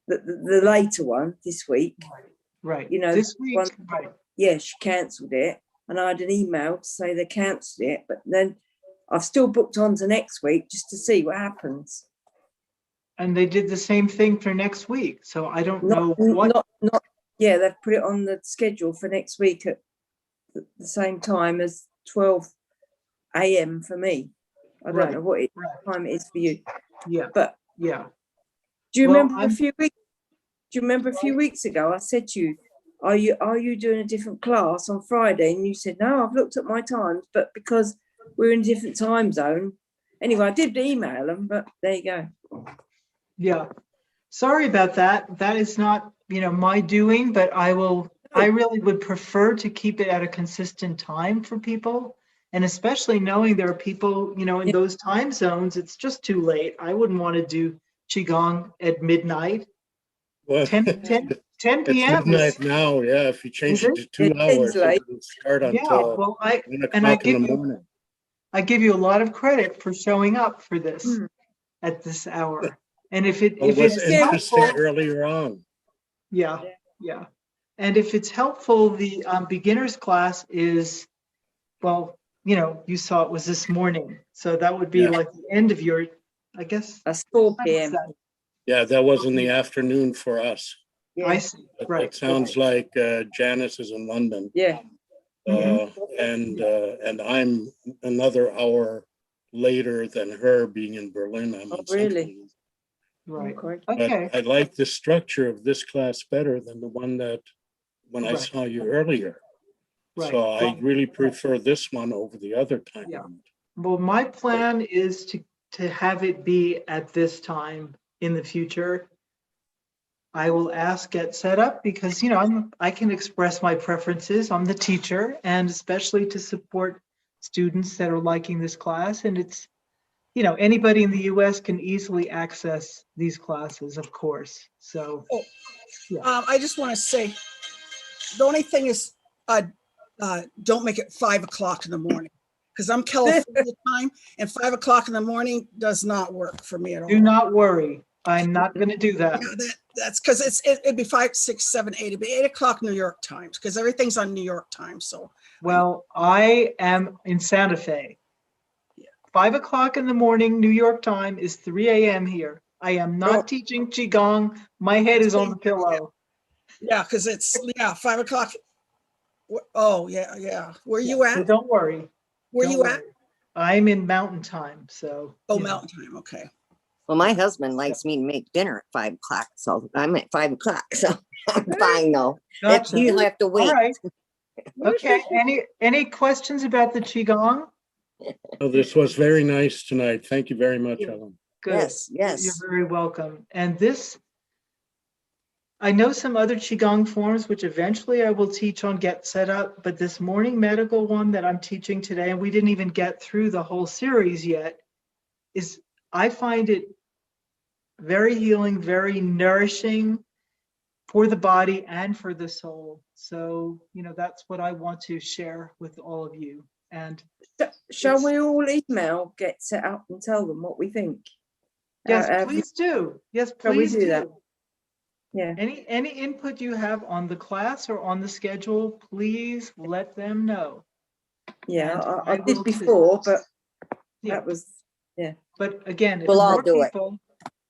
Speaker 3: the later one this week.
Speaker 2: Right.
Speaker 3: You know,
Speaker 2: This week,
Speaker 3: one,
Speaker 2: right.
Speaker 3: yeah, she cancelled it. And I had an email to say they cancelled it, but then I've still booked on to next week just to see what happens.
Speaker 2: And they did the same thing for next week. So I don't know what.
Speaker 3: Yeah, they've put it on the schedule for next week at the same time as 12 a.m. for me. I don't know what time it is for you.
Speaker 2: Yeah.
Speaker 3: But
Speaker 2: yeah.
Speaker 3: do you
Speaker 2: Well,
Speaker 3: remember a few weeks? Do you remember a few weeks ago I said to you, are you doing a different class on Friday? And you said, no, I've looked at my times, but because we're in a different time zone. Anyway, I did email them, but there you go.
Speaker 2: Yeah. Sorry about that. That is not, my doing, but I really would prefer to keep it at a consistent time for people. And especially knowing there are people, in those time zones, it's just too late. I wouldn't want to do Qigong at midnight.
Speaker 4: Well,
Speaker 2: 10
Speaker 4: it's
Speaker 2: p.m.
Speaker 4: midnight now. Yeah, if you change it to 2 hours, it doesn't start
Speaker 2: Yeah,
Speaker 4: until
Speaker 2: well,
Speaker 4: 1
Speaker 2: and I
Speaker 4: o'clock in the morning.
Speaker 2: I give you a lot of credit for showing up for this at this hour. And if
Speaker 4: Well, it was
Speaker 2: it's
Speaker 4: interesting
Speaker 2: helpful,
Speaker 4: earlier on.
Speaker 2: yeah. And if it's helpful, the beginners class is, well, you saw it was this morning. So that would be
Speaker 4: Yeah.
Speaker 2: like the end of your, I guess.
Speaker 3: That's 4
Speaker 2: what is
Speaker 3: p.m.
Speaker 2: that?
Speaker 4: Yeah, that was in the afternoon for us.
Speaker 2: I see, right.
Speaker 4: It sounds like Janice is in London.
Speaker 3: Yeah.
Speaker 4: And I'm another hour later than her, being in Berlin. I'm on Central
Speaker 3: really?
Speaker 4: Europe.
Speaker 2: Right.
Speaker 3: Okay.
Speaker 4: But I like the structure of this class better than the one that when I saw you earlier.
Speaker 2: Right.
Speaker 4: So I really prefer this one over the other time.
Speaker 2: Yeah. Well, my plan is to have it be at this time in the future. I will ask Get Set Up because, I can express my preferences. I'm the teacher, and especially to support students that are liking this class. And it's, anybody in the US can easily access these classes, of course. So,
Speaker 6: I just want to say, the only thing is, don't make it 5 o'clock in the morning, because I'm California time, and 5 o'clock in the morning does not work for me at all.
Speaker 2: do not worry. I'm not going to do that.
Speaker 6: Yeah, that's because it'd be 5, 6, 7, 8. It'd be 8 o'clock New York times, because everything's on New York time. So,
Speaker 2: well, I am in Santa Fe. 5 o'clock in the morning, New York time is 3 a.m. here. I am not teaching Qigong. My head is on the pillow.
Speaker 6: Yeah, because it's 5 o'clock. Oh, yeah. Where you at?
Speaker 2: So don't worry.
Speaker 6: Where you at?
Speaker 2: I'm in mountain time, so.
Speaker 6: Mountain time, okay.
Speaker 5: Well, my husband likes me to make dinner at 5 o'clock, so I'm at 5 o'clock, so I'm fine though.
Speaker 2: Gotcha.
Speaker 5: You have to wait.
Speaker 2: All right. Okay, any questions about the Qigong?
Speaker 4: Oh, this was very nice tonight. Thank you very much, Ellen.
Speaker 2: Good.
Speaker 5: Yes.
Speaker 2: You're very welcome. And this, I know some other Qigong forms, which eventually I will teach on Get Set Up, but this morning medical one that I'm teaching today, and we didn't even get through the whole series yet, is I find it very healing, very nourishing for the body and for the soul. So, that's what I want to share with all of you. And
Speaker 3: Shall
Speaker 2: it's-
Speaker 3: we all email, Get Set Up, and tell them what we think?
Speaker 2: yes,
Speaker 3: Have you-
Speaker 2: please do. Yes,
Speaker 3: Shall we
Speaker 2: please
Speaker 3: do that?
Speaker 2: do.
Speaker 3: Yeah.
Speaker 2: Any input you have on the class or on the schedule, please let them know.
Speaker 3: Yeah,
Speaker 2: And
Speaker 3: I
Speaker 2: will
Speaker 3: did
Speaker 2: too.
Speaker 3: before, but
Speaker 2: Yeah,
Speaker 3: that was,
Speaker 2: but again, if
Speaker 5: We'll all
Speaker 2: more
Speaker 5: do it.
Speaker 2: people,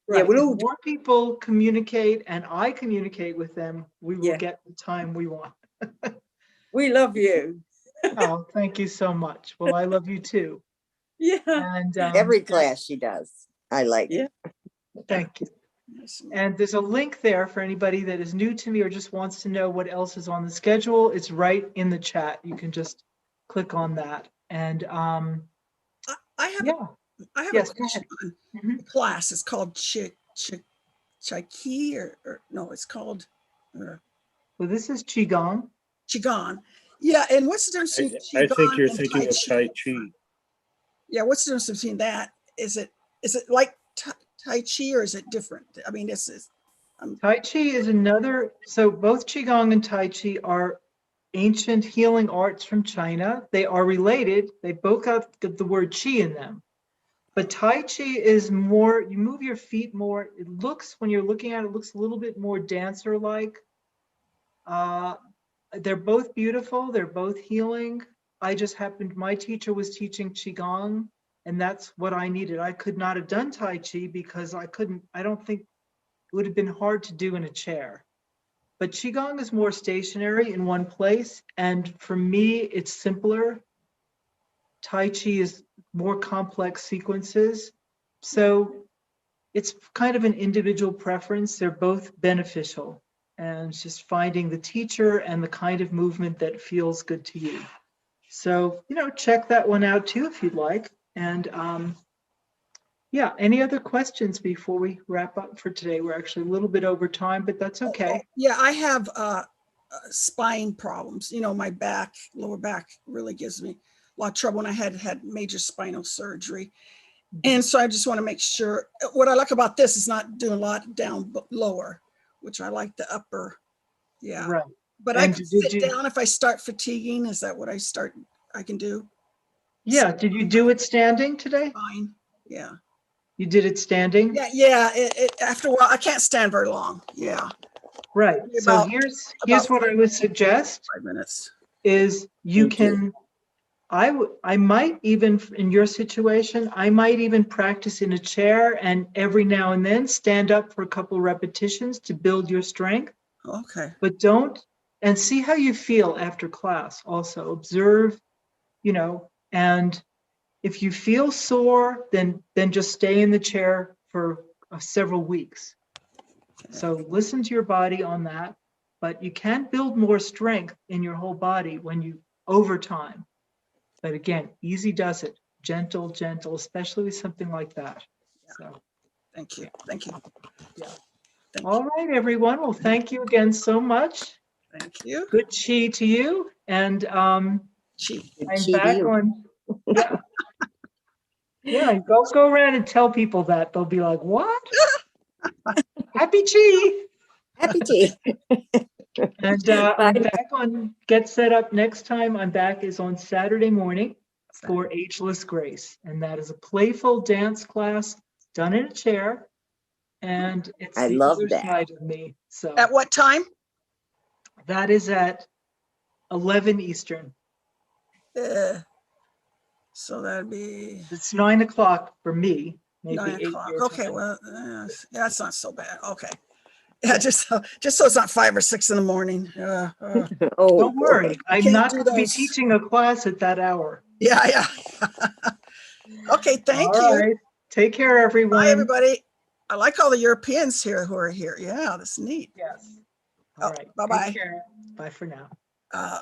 Speaker 3: Yeah,
Speaker 2: right,
Speaker 3: we'll
Speaker 2: if
Speaker 3: all do
Speaker 2: more people communicate and I communicate with them, we will
Speaker 3: Yeah.
Speaker 2: get the time we want.
Speaker 3: we love you.
Speaker 2: Oh, thank you so much. Well, I love you too.
Speaker 3: Yeah.
Speaker 2: And
Speaker 5: Every class she does. I like it.
Speaker 3: Yeah.
Speaker 2: thank you. And there's a link there for anybody that is new to me or just wants to know what else is on the schedule. It's right in the chat. You can just click on that. And
Speaker 6: I have,
Speaker 2: yeah,
Speaker 6: I have
Speaker 2: yes,
Speaker 6: a
Speaker 2: go ahead.
Speaker 6: question on
Speaker 2: Mhm.
Speaker 6: the class. It's called Chi or no, it's called
Speaker 2: Well, this is Qigong.
Speaker 6: Qigong. Yeah, and what's the difference between
Speaker 4: I think
Speaker 6: Qigong
Speaker 4: you're
Speaker 6: and
Speaker 4: thinking of Tai Chi.
Speaker 6: Yeah, what's the difference between that? Is it like Tai Chi or is it different? I mean, this is
Speaker 2: Tai Chi is another, so both Qigong and Tai Chi are ancient healing arts from China. They are related. They both have the word Qi in them. But Tai Chi is more, you move your feet more. It looks, when you're looking at it, it looks a little bit more dancer-like. They're both beautiful. They're both healing. I just happened, my teacher was teaching Qigong, and that's what I needed. I could not have done Tai Chi because I don't think it would have been hard to do in a chair. But Qigong is more stationary in one place. And for me, it's simpler. Tai Chi is more complex sequences. So it's kind of an individual preference. They're both beneficial. And it's just finding the teacher and the kind of movement that feels good to you. So, check that one out too if you'd like. And yeah, any other questions before we wrap up for today? We're actually a little bit over time, but that's okay.
Speaker 6: yeah, I have spine problems. My back, lower back really gives me a lot of trouble, and I had major spinal surgery. And so I just want to make sure, what I like about this is not doing a lot down but lower, which I like the upper. Yeah.
Speaker 2: Right.
Speaker 6: But I
Speaker 2: And
Speaker 6: can
Speaker 2: did
Speaker 6: sit
Speaker 2: you-
Speaker 6: down if I start fatiguing. Is that what I can do?
Speaker 2: Yeah, did you do it standing today?
Speaker 6: Fine. Yeah.
Speaker 2: You did it standing?
Speaker 6: Yeah. After a while, I can't stand very long. Yeah.
Speaker 2: Right. So
Speaker 6: About-
Speaker 2: here's
Speaker 6: about
Speaker 2: what I would suggest
Speaker 6: 5 minutes.
Speaker 2: is you
Speaker 5: Thank you.
Speaker 2: can, I might even, in your situation, I might even practice in a chair and every now and then stand up for a couple repetitions to build your strength.
Speaker 6: Okay.
Speaker 2: But and see how you feel after class. Also observe, and if you feel sore, then just stay in the chair for several weeks. So listen to your body on that, but you can build more strength in your whole body when you over time. But again, easy does it. Gentle, especially with something like that. So,
Speaker 6: Thank you. Thank you.
Speaker 2: yeah.
Speaker 6: Thank
Speaker 2: All right, everyone. Well, thank you again so much.
Speaker 6: Thank you.
Speaker 2: Good chi to you. And
Speaker 6: Chi.
Speaker 5: Good
Speaker 2: I'm
Speaker 5: chi to
Speaker 2: back
Speaker 5: you.
Speaker 2: on. Yeah. Yeah, go around and tell people that. They'll be like, what? Happy chi.
Speaker 5: Happy tea.
Speaker 2: And I'm back on Get Set Up next time. I'm back is on Saturday morning for Ageless Grace. And that is a playful dance class done in a chair. And it's
Speaker 5: I
Speaker 2: the
Speaker 5: love
Speaker 2: other
Speaker 5: that.
Speaker 2: side of me. So
Speaker 6: At what time?
Speaker 2: that is at 11 Eastern.
Speaker 6: So that'd be
Speaker 2: It's 9 o'clock for me, maybe
Speaker 6: 9
Speaker 2: 8
Speaker 6: o'clock.
Speaker 2: your
Speaker 6: Okay,
Speaker 2: time.
Speaker 6: well, that's not so bad. Okay. Yeah, just so it's not 5 or 6 in the morning.
Speaker 5: Oh,
Speaker 2: Don't worry,
Speaker 5: boy.
Speaker 2: I'm
Speaker 6: Can't
Speaker 2: not
Speaker 6: do
Speaker 2: going to be
Speaker 6: those.
Speaker 2: teaching a class at that hour.
Speaker 6: Yeah. Okay, thank
Speaker 2: All
Speaker 6: you.
Speaker 2: right. Take care,
Speaker 6: Bye,
Speaker 2: everyone.
Speaker 6: everybody. I like all the Europeans here who are here. Yeah, that's neat.
Speaker 2: Yes. All right.
Speaker 6: Bye-bye.
Speaker 2: Take care. Bye for now.